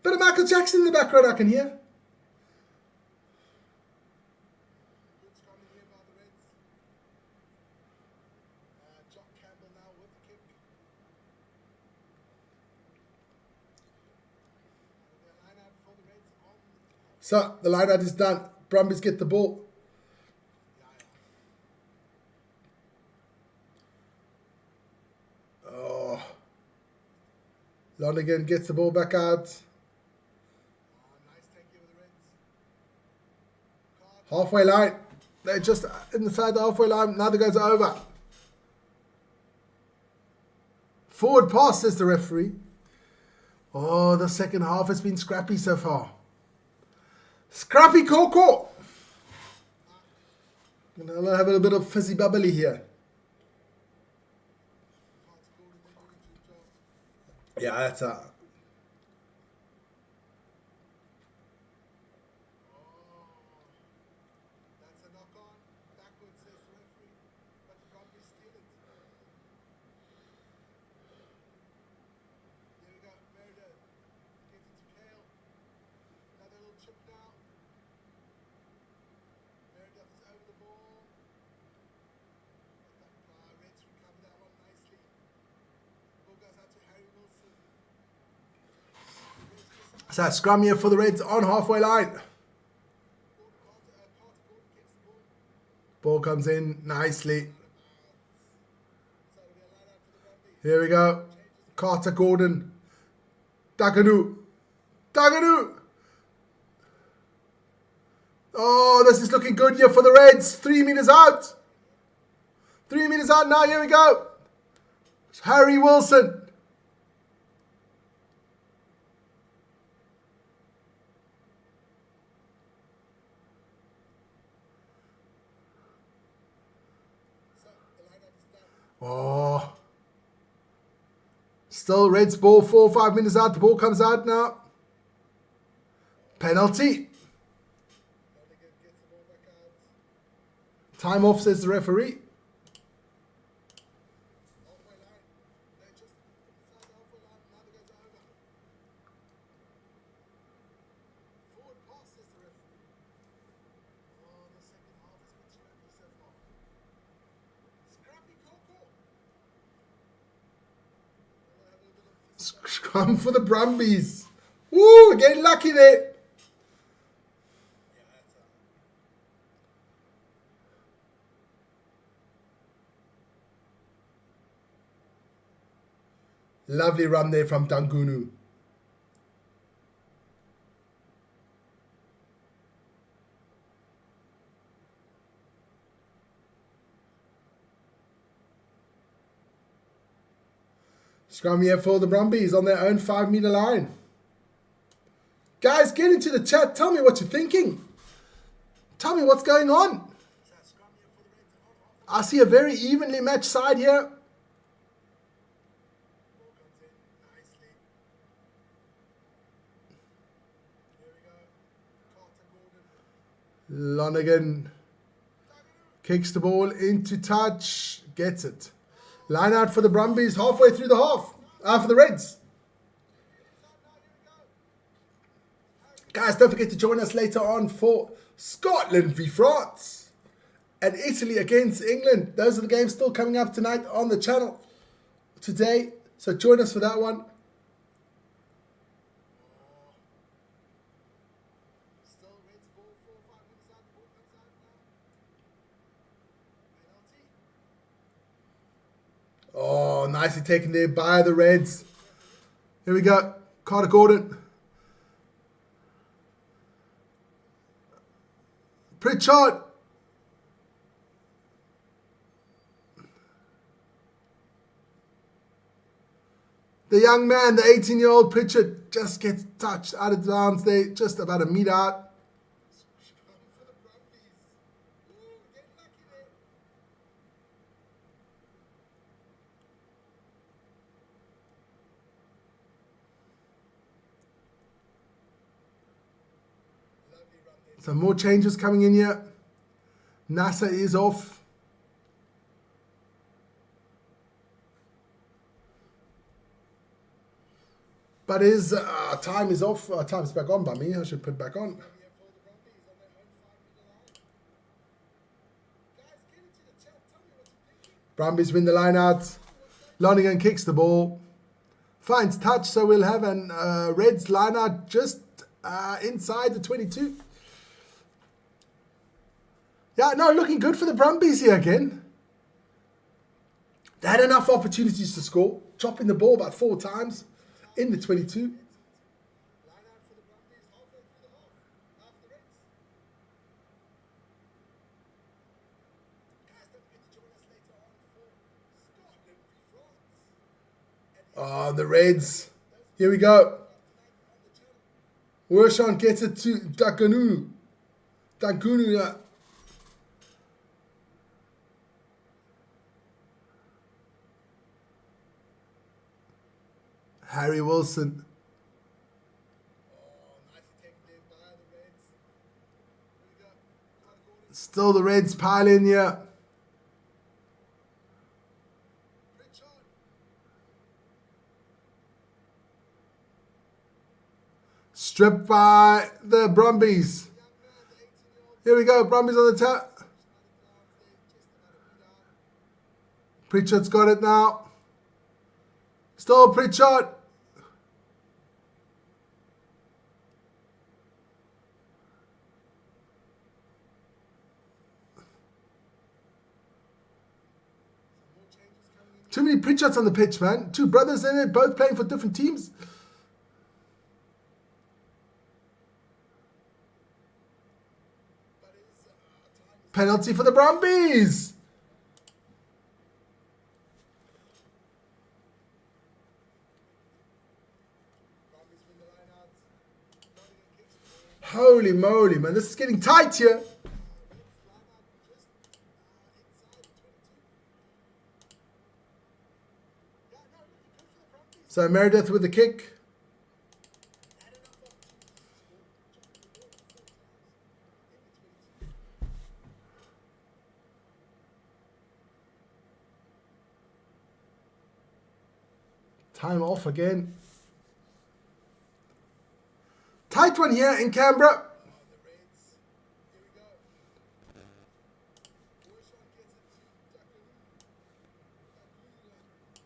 Bit of Michael Jackson in the background I can hear. So the line out is done. Brumbies get the ball. Oh. Lonergan gets the ball back out. Halfway line. They're just inside the halfway line. Now the goes over. Forward pass, says the referee. Oh, the second half has been scrappy so far. Scrappy Coco. I'll have a bit of fizzy bubbly here. Yeah, that's a... So scrum here for the Reds on halfway line. Ball comes in nicely. Here we go. Carter Gordon. Daganu. Oh, this is looking good here for the Reds. 3 meters out. 3 meters out now. Here we go. It's Harry Wilson. Oh. Still Reds ball, 4 or 5 minutes out. The ball comes out now. Penalty. Time off, says the referee. Scrum for the Brumbies. Woo, getting lucky there. Lovely run there from Dangunu. Scrum here for the Brumbies on their own 5 meter line. Guys, get into the chat. Tell me what you're thinking. Tell me what's going on. I see a very evenly matched side here. Lonergan kicks the ball into touch. Gets it. Line out for the Brumbies halfway through the half. For the Reds. Guys, don't forget to join us later on for Scotland v France and Italy against England. Those are the games still coming up tonight on the channel today. So join us for that one. Oh, nicely taken there by the Reds. Here we go. Carter Gordon. Pritchard. The young man, the 18-year-old Pritchard, just gets touched out of bounds there, just about a meter out. Some more changes coming in here. NASA is off. But his time is off. Time's back on by me. I should put it back on. Brumbies win the line out. Lonergan kicks the ball. Finds touch, so we'll have an Reds line out just inside the 22. Yeah, no, looking good for the Brumbies here again. They had enough opportunities to score. Chopping the ball about 4 times in the 22. Oh, the Reds. Here we go. Wershon gets it to Dakunu. Harry Wilson. Still the Reds pile in here. Stripped by the Brumbies. Here we go, Brumbies on the tap. Pritchard's got it now. Still Pritchard. Too many Pritchards on the pitch, man. 2 brothers in it, both playing for different teams. Penalty for the Brumbies. Holy moly, man. This is getting tight here. So Meredith with the kick. Time off again. Tight one here in Canberra.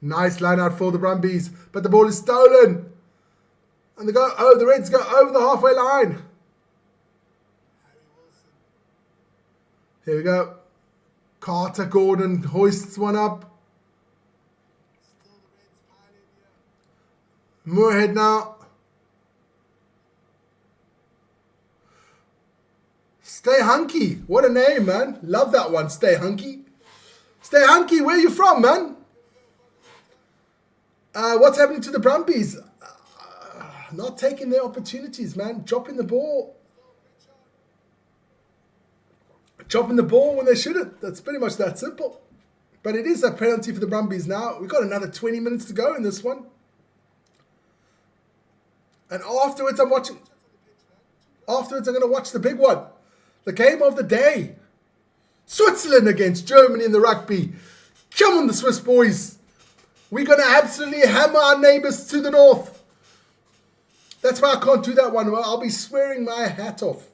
Nice line out for the Brumbies, but the ball is stolen. And they go, oh, the Reds go over the halfway line. Here we go. Carter Gordon hoists one up. Moorhead now. Stay Hunky. What a name, man. Love that one. Stay Hunky. Stay Hunky. Where are you from, man? What's happening to the Brumbies? Not taking their opportunities, man. Dropping the ball. Dropping the ball when they shouldn't. That's pretty much that simple. But it is a penalty for the Brumbies now. We've got another 20 minutes to go in this one. And afterwards, I'm going to watch the big one. The game of the day. Switzerland against Germany in the rugby. Come on, the Swiss boys. We're going to absolutely hammer our neighbours to the north. That's why I can't do that one. Well, I'll be swearing my hat off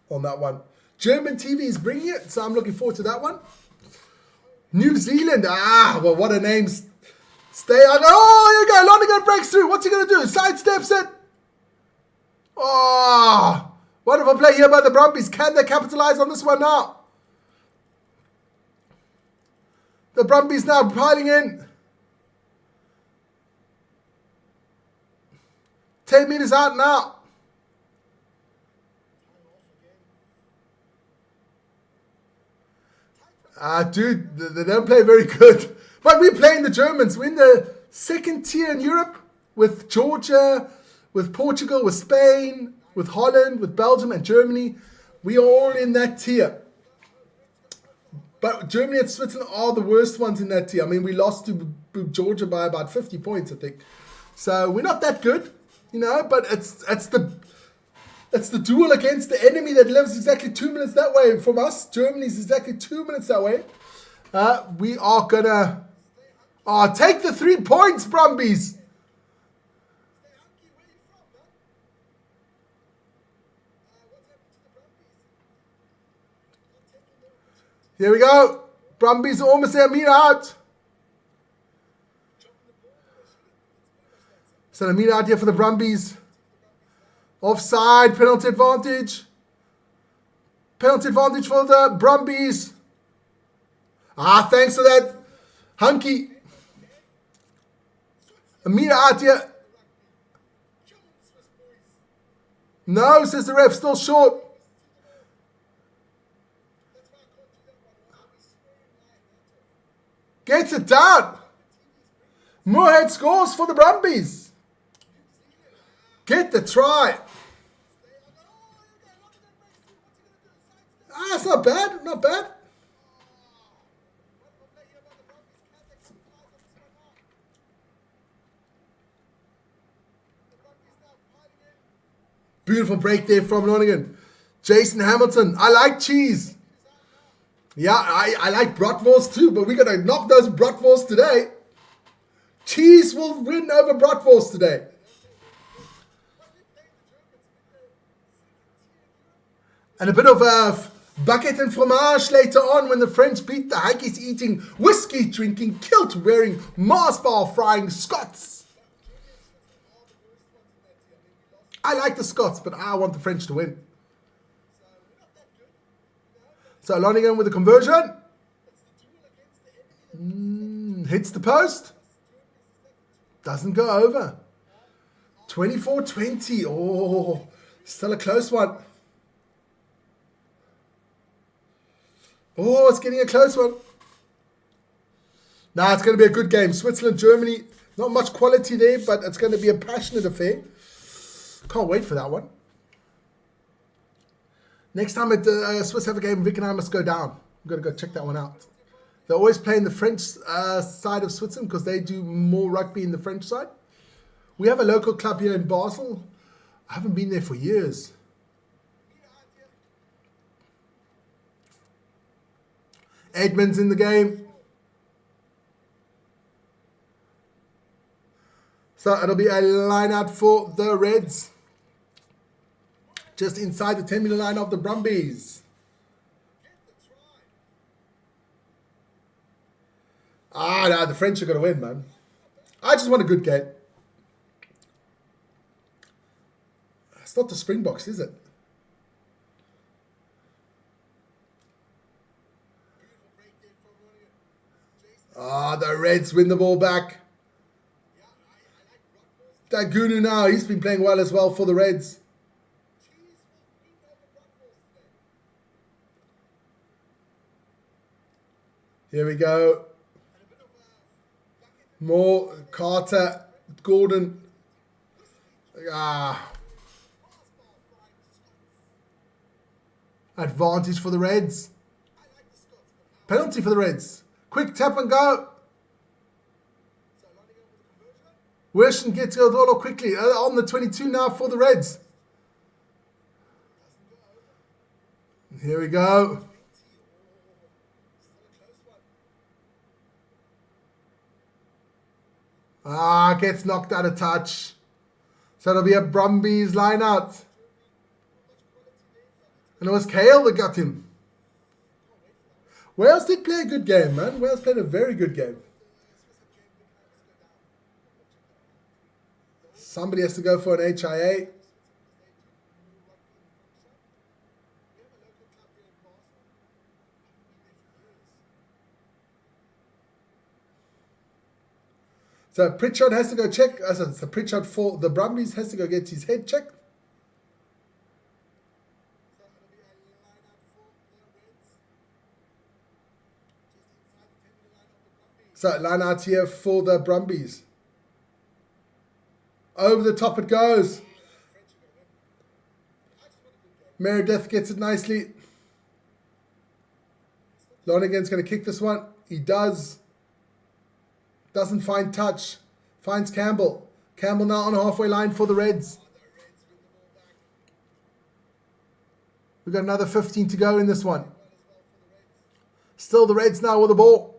on that one. German TV is bringing it, so I'm looking forward to that one. New Zealand. Well, what a name. Stay on. Oh, here we go. Lonergan breaks through. What's he going to do? Sidesteps it. Oh, wonderful play here by the Brumbies. Can they capitalize on this one now? The Brumbies now piling in. 10 meters out now. Dude, they don't play very good. But we're playing the Germans. We're in the second tier in Europe with Georgia, with Portugal, with Spain, with Holland, with Belgium and Germany. We are all in that tier. But Germany and Switzerland are the worst ones in that tier. I mean, we lost to Georgia by about 50 points, I think. So we're not that good, you know, but it's the duel against the enemy that lives exactly 2 minutes that way from us. Germany's exactly 2 minutes that way. We are gonna take the 3 points, Brumbies. Here we go. Brumbies are almost there. Mina out. So Mina out here for the Brumbies. Offside. Penalty advantage. Penalty advantage for the Brumbies. Thanks for that. Hunky. Mina out here. No, says the ref. Still short. Gets it down. Moorhead scores for the Brumbies. Get the try. It's not bad. Not bad. Beautiful break there from Lonigan. Jason Hamilton. I like cheese. Yeah, I like bratwurst too, but we're going to knock those bratwurst today. Cheese will win over bratwurst today. And a bit of bucket and fromage later on when the French beat the Haggis eating, whiskey drinking, kilt wearing, Mars bar frying Scots. I like the Scots, but I want the French to win. So Lonigan with the conversion. Hits the post. Doesn't go over. 24-20. Oh, still a close one. Oh, it's getting a close one. Now it's going to be a good game. Switzerland, Germany. Not much quality there, but it's going to be a passionate affair. Can't wait for that one. Next time at the Swiss have a game, Vic and I must go down. I'm going to go check that one out. They're always playing the French side of Switzerland because they do more rugby in the French side. We have a local club here in Basel. I haven't been there for years. Edmonds in the game. So it'll be a line out for the Reds. Just inside the 10-meter line of the Brumbies. No, the French are going to win, man. I just want a good game. It's not the Springboks, is it? The Reds win the ball back. Dagunu now, he's been playing well as well for the Reds. Here we go. More Carter, Gordon. Advantage for the Reds. Penalty for the Reds. Quick tap and go. Werschen gets the ball quickly. On the 22 now for the Reds. Here we go. Gets knocked out of touch. So it'll be a Brumbies line out. And it was Kale that got him. Wales did play a good game, man. Wales played a very good game. Somebody has to go for an HIA. So Pritchard has to go check. So Pritchard for the Brumbies has to go get his head checked. So line out here for the Brumbies. Over the top it goes. Meredith gets it nicely. Lonergan's going to kick this one. He does. Doesn't find touch. Finds Campbell. Campbell now on a halfway line for the Reds. We've got another 15 to go in this one. Still the Reds now with the ball.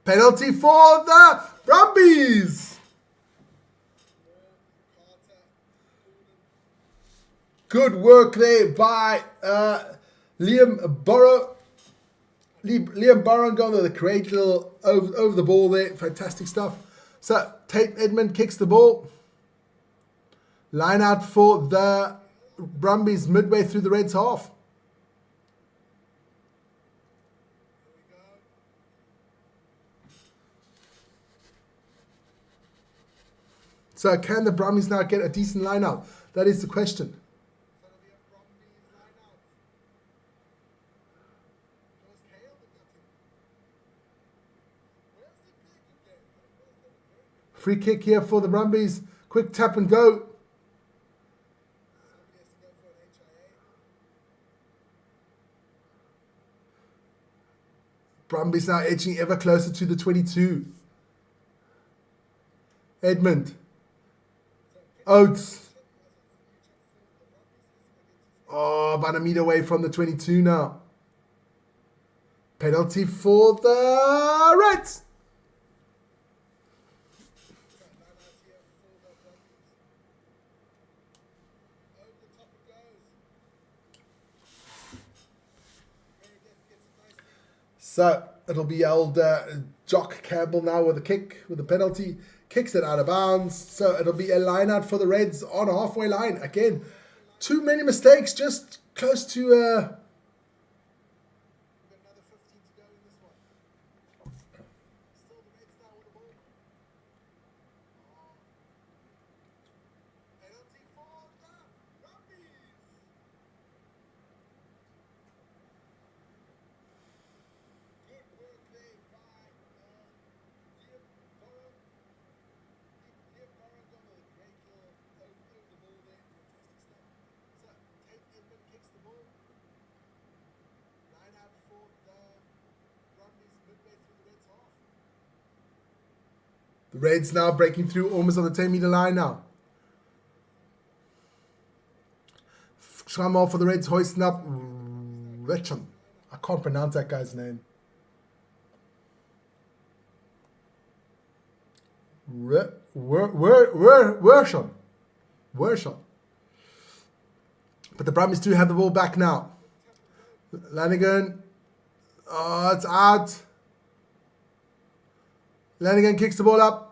Penalty for the Brumbies. Good work there by Liam Burrow. Liam Burrow going to the great little over the ball there. Fantastic stuff. So Tate Edmund kicks the ball. Line out for the Brumbies midway through the Reds half. So can the Brumbies now get a decent line out? That is the question. Free kick here for the Brumbies. Quick tap and go. Brumbies now edging ever closer to the 22. Edmund. Oates. Oh, about a meter away from the 22 now. Penalty for the Reds. So it'll be old Jock Campbell now with a kick, with the penalty. Kicks it out of bounds. So it'll be a line out for the Reds on a halfway line. Again, too many mistakes, just close to... The Reds now breaking through almost on the 10-meter line now. Scrum off for the Reds, hoisting up Richon. I can't pronounce that guy's name. Wershon. But the Brumbies do have the ball back now. Lanigan. Oh, it's out. Lanigan kicks the ball up.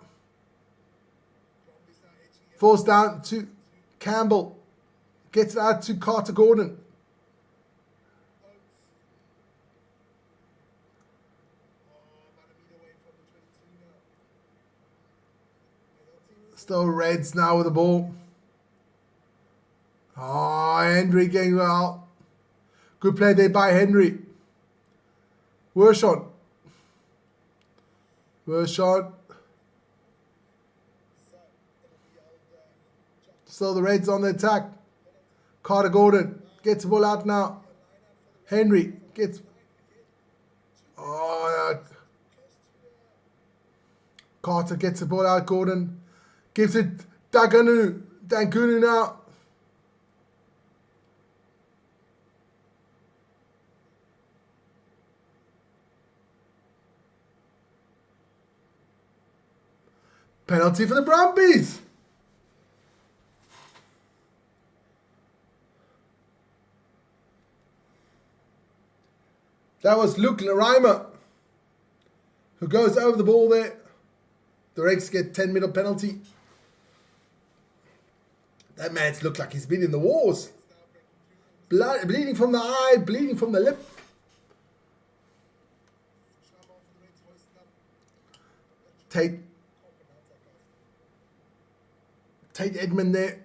Falls down to Campbell. Gets it out to Carter Gordon. Still Reds now with the ball. Oh, Henry getting well. Good play there by Henry. Wershon. Still the Reds on the attack. Carter Gordon gets the ball out now. Henry gets... Carter gets the ball out. Gordon gives it Dangunu now. Penalty for the Brumbies. That was Luke Larimer who goes over the ball there. The Reds get 10-meter penalty. That man's looked like he's been in the wars. Blood, bleeding from the eye, bleeding from the lip. Tate Edmund there.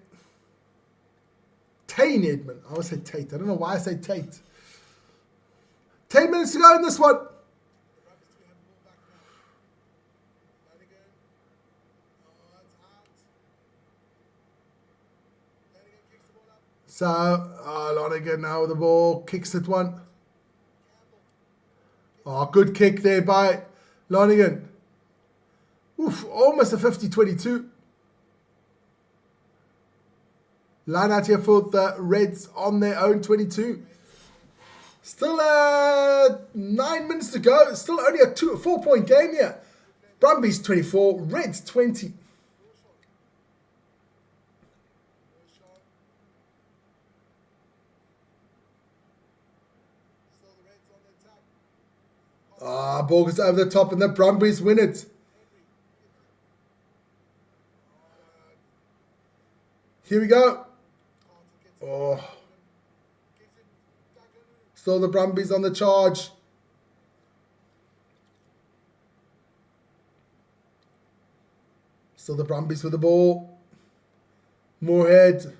Tane Edmund. I always say Tate. I don't know why I say Tate. 10 minutes to go in this one. So, Lonigan now with the ball, kicks it one. Oh, good kick there by Lonigan. Oof, almost a 50-22. Line out here for the Reds on their own 22. Still 9 minutes to go. Still only a 4-point game here. Brumbies 24, Reds 20. Ball goes over the top and the Brumbies win it. Here we go. Oh. Still the Brumbies on the charge. Still the Brumbies with the ball. Moorhead.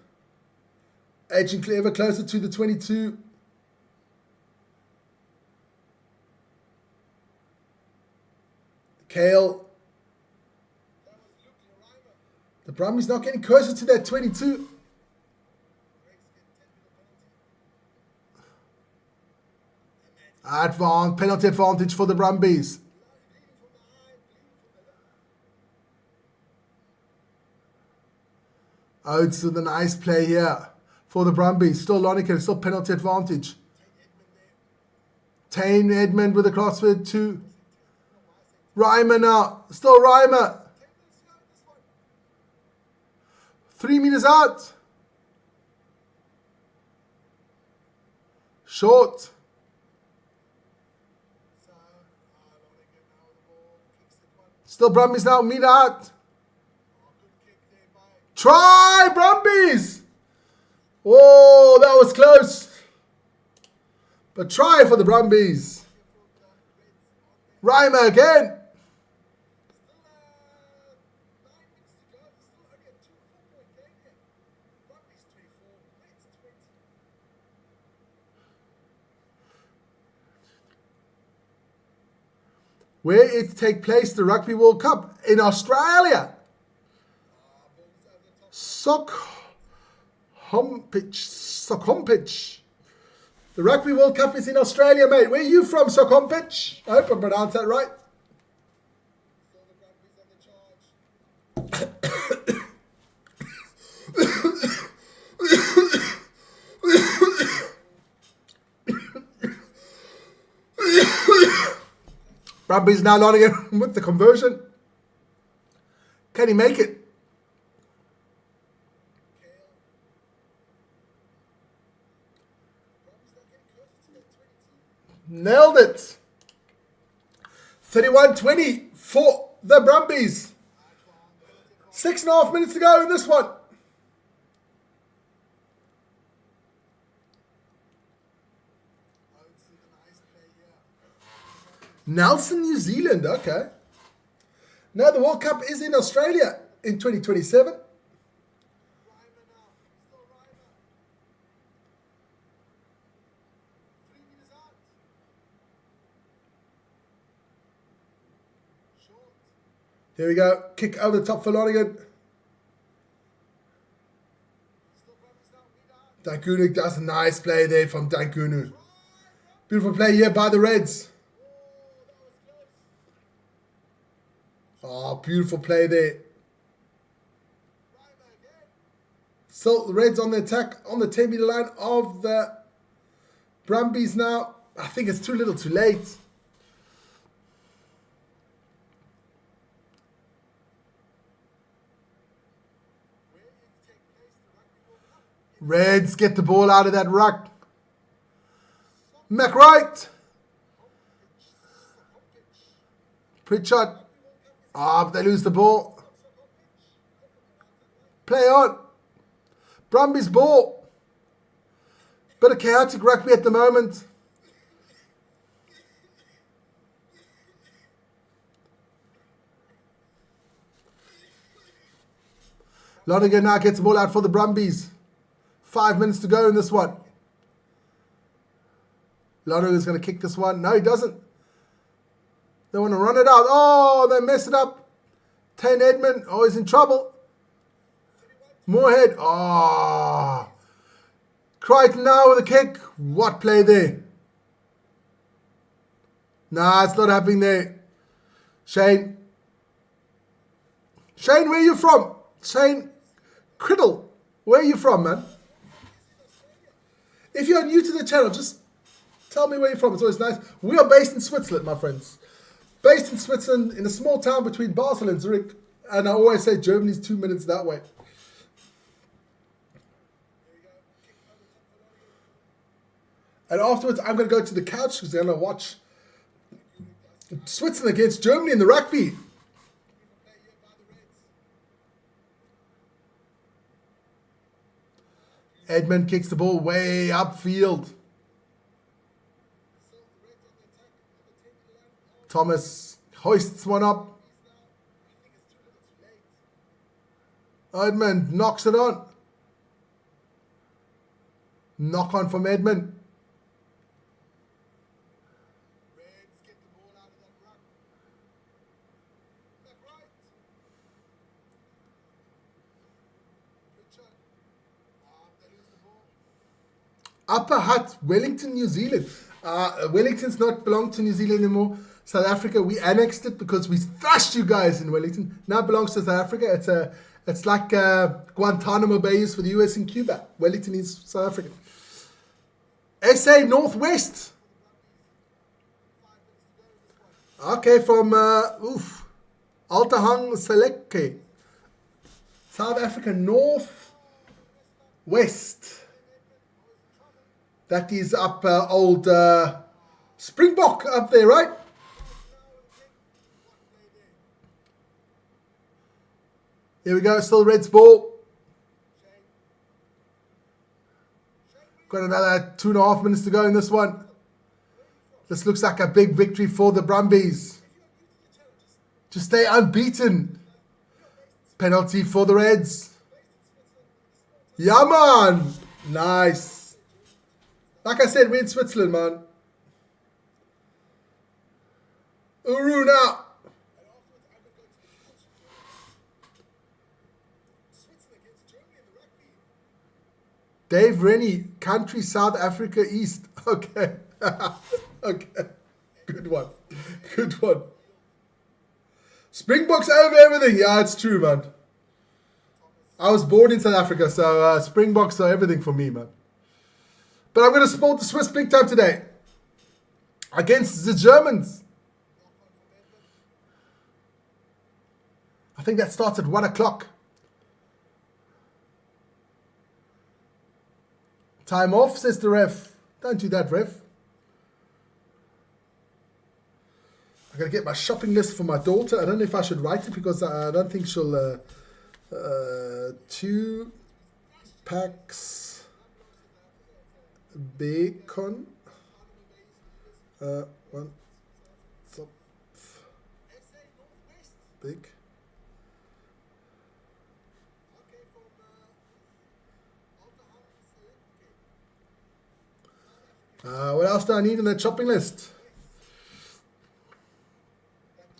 Edging ever closer to the 22. Kale. The Brumbies not getting closer to that 22. Penalty advantage for the Brumbies. Oates with a nice play here for the Brumbies. Still Lonigan, still penalty advantage. Tane Edmund with a crossfit to Reimer now. Still Reimer. 3 meters out. Short. Still Brumbies now, meter out. Try Brumbies. Oh, that was close. But try for the Brumbies. Reimer again. Where it take place, the Rugby World Cup in Australia. Sockhompitch. The Rugby World Cup is in Australia, mate. Where are you from, Sockhompitch? I hope I pronounced that right. Brumbies now Lonigan with the conversion. Can he make it? Nailed it. 31-20 for the Brumbies. 6.5 minutes to go in this one. Nelson, New Zealand, okay. Now the World Cup is in Australia in 2027. Here we go. Kick over the top for Lonigan. Dankunu does a nice play there from Dankunu. Beautiful play here by the Reds. Oh, beautiful play there. So the Reds on the attack on the 10-meter line of the Brumbies now. I think it's too little too late. Reds get the ball out of that ruck. McWright. Pritchard. But they lose the ball. Play on. Brumbies ball. Bit of chaotic rugby at the moment. Lonigan now gets the ball out for the Brumbies. 5 minutes to go in this one. Lano is going to kick this one. No, he doesn't. They want to run it out. Oh, they mess it up. Tane Edmund. Oh, he's in trouble. Moorhead. Oh. Crichton now with a kick. What play there? Nah, it's not happening there. Shane. Shane, where are you from? Shane Criddle. Where are you from, man? If you're new to the channel, just tell me where you're from. It's always nice. We are based in Switzerland, my friends. Based in Switzerland, in a small town between Basel and Zurich. And I always say Germany's 2 minutes that way. And afterwards, I'm going to go to the couch because I'm going to watch Switzerland against Germany in the rugby. Edmund kicks the ball way upfield. Thomas hoists one up. Edmund knocks it on. Knock on from Edmund. Upper Hutt, Wellington, New Zealand. Wellington's not belong to New Zealand anymore. South Africa, we annexed it because we thrashed you guys in Wellington. Now it belongs to South Africa. It's like Guantanamo Bay is for the US and Cuba. Wellington is South African. SA Northwest. Okay, from Altahang Seleke. South Africa Northwest. That is up old Springbok up there, right? Here we go, still Reds ball. Got another 2.5 minutes to go in this one. This looks like a big victory for the Brumbies. Just stay unbeaten. Penalty for the Reds. Yeah, man. Nice. Like I said, we're in Switzerland, man. Uru now. Dave Rennie, country South Africa East. Okay. Okay. Good one. Good one. Springboks over everything. Yeah, it's true, man. I was born in South Africa, so Springboks are everything for me, man. But I'm going to support the Swiss big time today. Against the Germans. I think that starts at 1 o'clock. Time off, says the ref. Don't do that, ref. I'm going to get my shopping list for my daughter. I don't know if I should write it because I don't think she'll... 2 packs... bacon, one top big. What else do I need in that shopping list?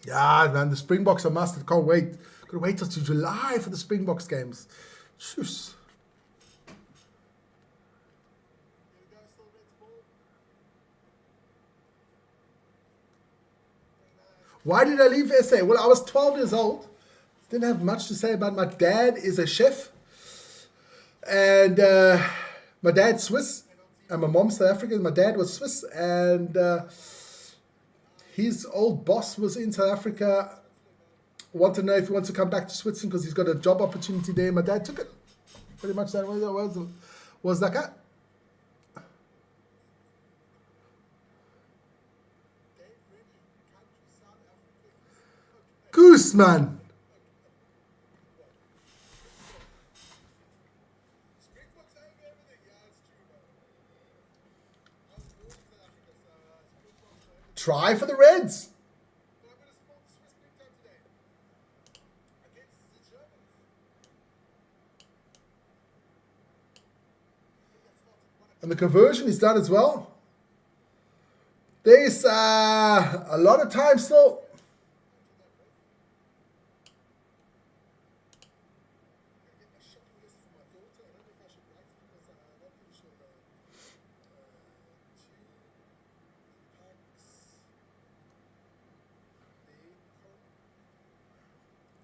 Yeah, man, the Springboks are must. I can't wait. Gotta wait till July for the Springboks games. Jeez. Why did I leave SA? Well, I was 12 years old. Didn't have much to say about it. My dad is a chef. And my dad's Swiss. And my mom's South African. My dad was Swiss. And his old boss was in South Africa. Want to know if he wants to come back to Switzerland because he's got a job opportunity there. My dad took it. Pretty much that was like that. Gooseman. Try for the Reds. And the conversion is done as well. There's a lot of time still.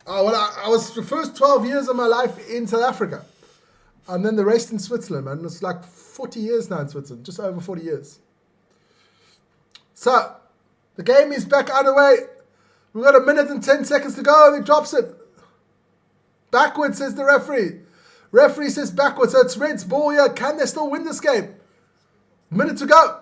Oh, well, I was the first 12 years of my life in South Africa. And then the rest in Switzerland, man. It's like 40 years now in Switzerland, just over 40 years. So, the game is back underway. We've got 1 minute and 10 seconds to go, and he drops it. Backwards, says the referee. Referee says backwards, so it's Reds ball here. Can they still win this game? 1 minute to go.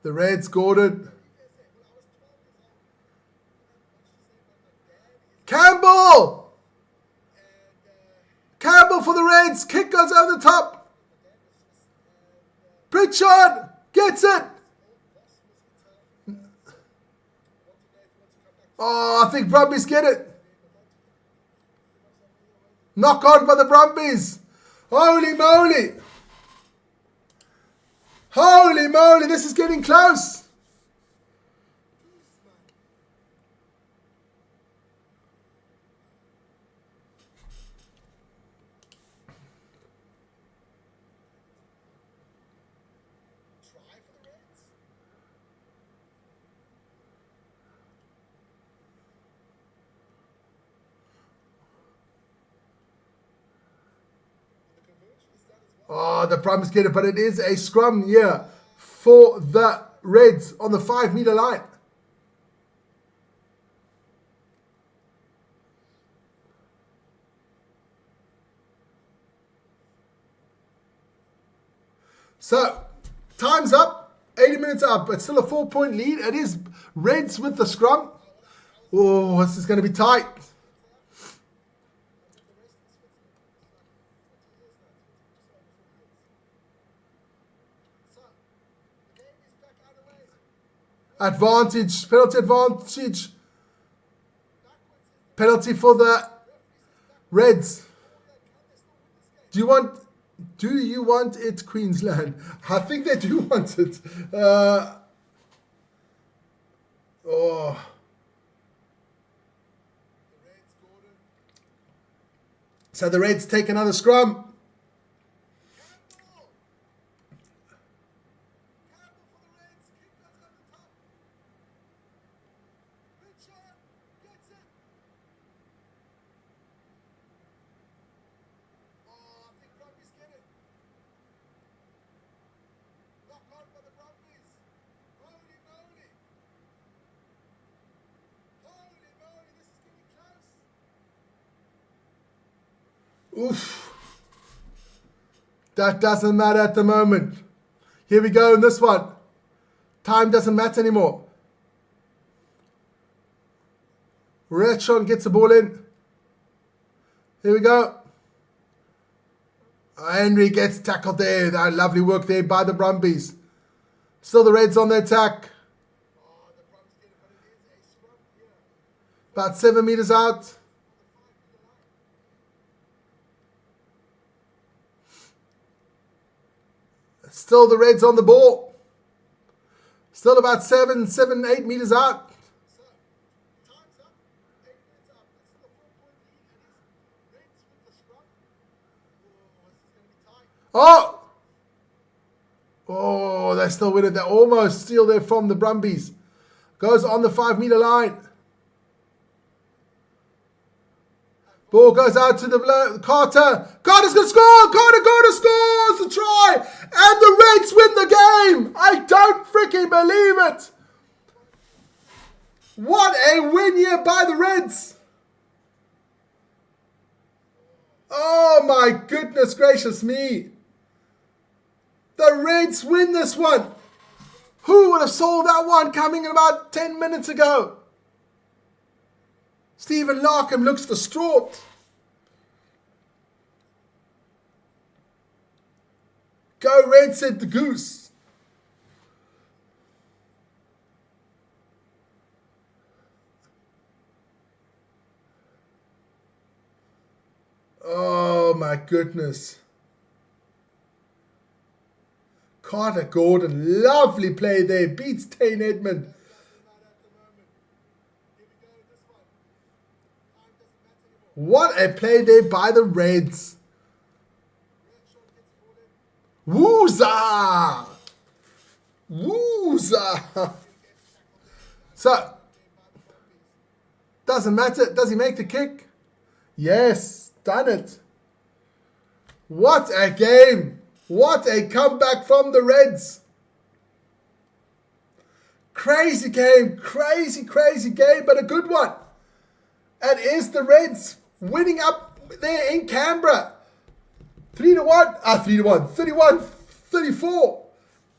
The Reds, Gordon. Campbell! Campbell for the Reds. Kick goes over the top. Pritchard gets it. Oh, I think Brumbies get it. Knock on by the Brumbies. Holy moly. Holy moly, this is getting close. Oh, the Brumbies get it, but it is a scrum here for the Reds on the 5 meter line. So, time's up. 80 minutes up. It's still a 4-point lead. It is Reds with the scrum. Oh, this is going to be tight. Advantage, penalty advantage. Penalty for the Reds. Do you want it, Queensland? I think they do want it. So the Reds take another scrum. Oof. That doesn't matter at the moment. Here we go in this one. Time doesn't matter anymore. Rachon gets the ball in. Here we go. Henry gets tackled there. That lovely work there by the Brumbies. Still the Reds on the attack. About 7 meters out. Still the Reds on the ball. Still about 8 meters out. Oh! Oh, they still win it. They almost steal there from the Brumbies. Goes on the 5 meter line. Ball goes out to the Carter. Carter's going to score. Carter scores the try. And the Reds win the game. I don't freaking believe it. What a win here by the Reds. Oh my goodness gracious me. The Reds win this one. Who would have saw that one coming in about 10 minutes ago? Stephen Larkham looks distraught. Go Red, said the Goose. my goodness. Carter Gordon, lovely play there. Beats Tane Edmund. What a play there by the Reds. Wooza! Wooza! So, doesn't matter. Does he make the kick? Yes, done it. What a game. What a comeback from the Reds. Crazy game. Crazy, crazy game, but a good one. And is the Reds winning up there in Canberra. 3-1. 3-1. 31-34.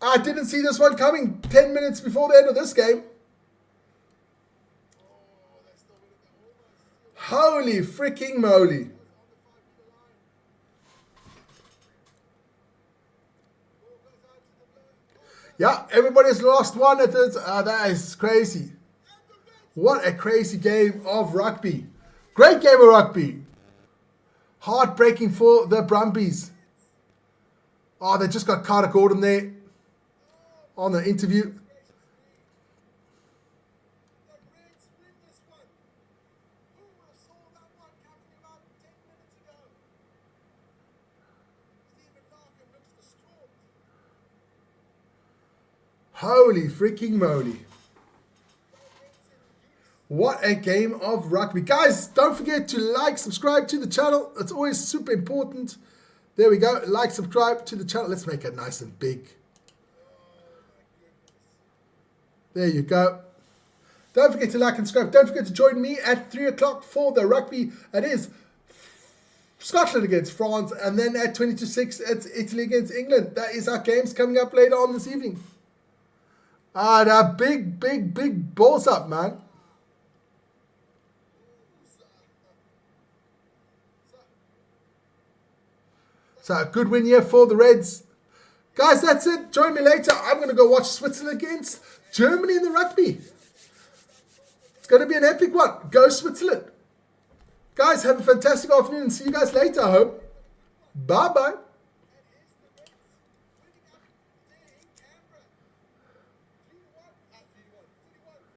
I didn't see this one coming 10 minutes before the end of this game. Holy freaking moly. Yeah, everybody's lost one at this. That is crazy. What a crazy game of rugby. Great game of rugby. Heartbreaking for the Brumbies. Oh, they just got Carter Gordon there on the interview. Holy freaking moly. What a game of rugby. Guys, don't forget to like, subscribe to the channel. It's always super important. There we go. Like, subscribe to the channel. Let's make it nice and big. There you go. Don't forget to like and subscribe. Don't forget to join me at 3 o'clock for the rugby. It is Scotland against France. And then at 20-6, it's Italy against England. That is our games coming up later on this evening. They're big balls up, man. So a good win here for the Reds. Guys, that's it. Join me later. I'm going to go watch Switzerland against Germany in the rugby. It's going to be an epic one. Go Switzerland. Guys, have a fantastic afternoon and see you guys later, I hope. Bye-bye.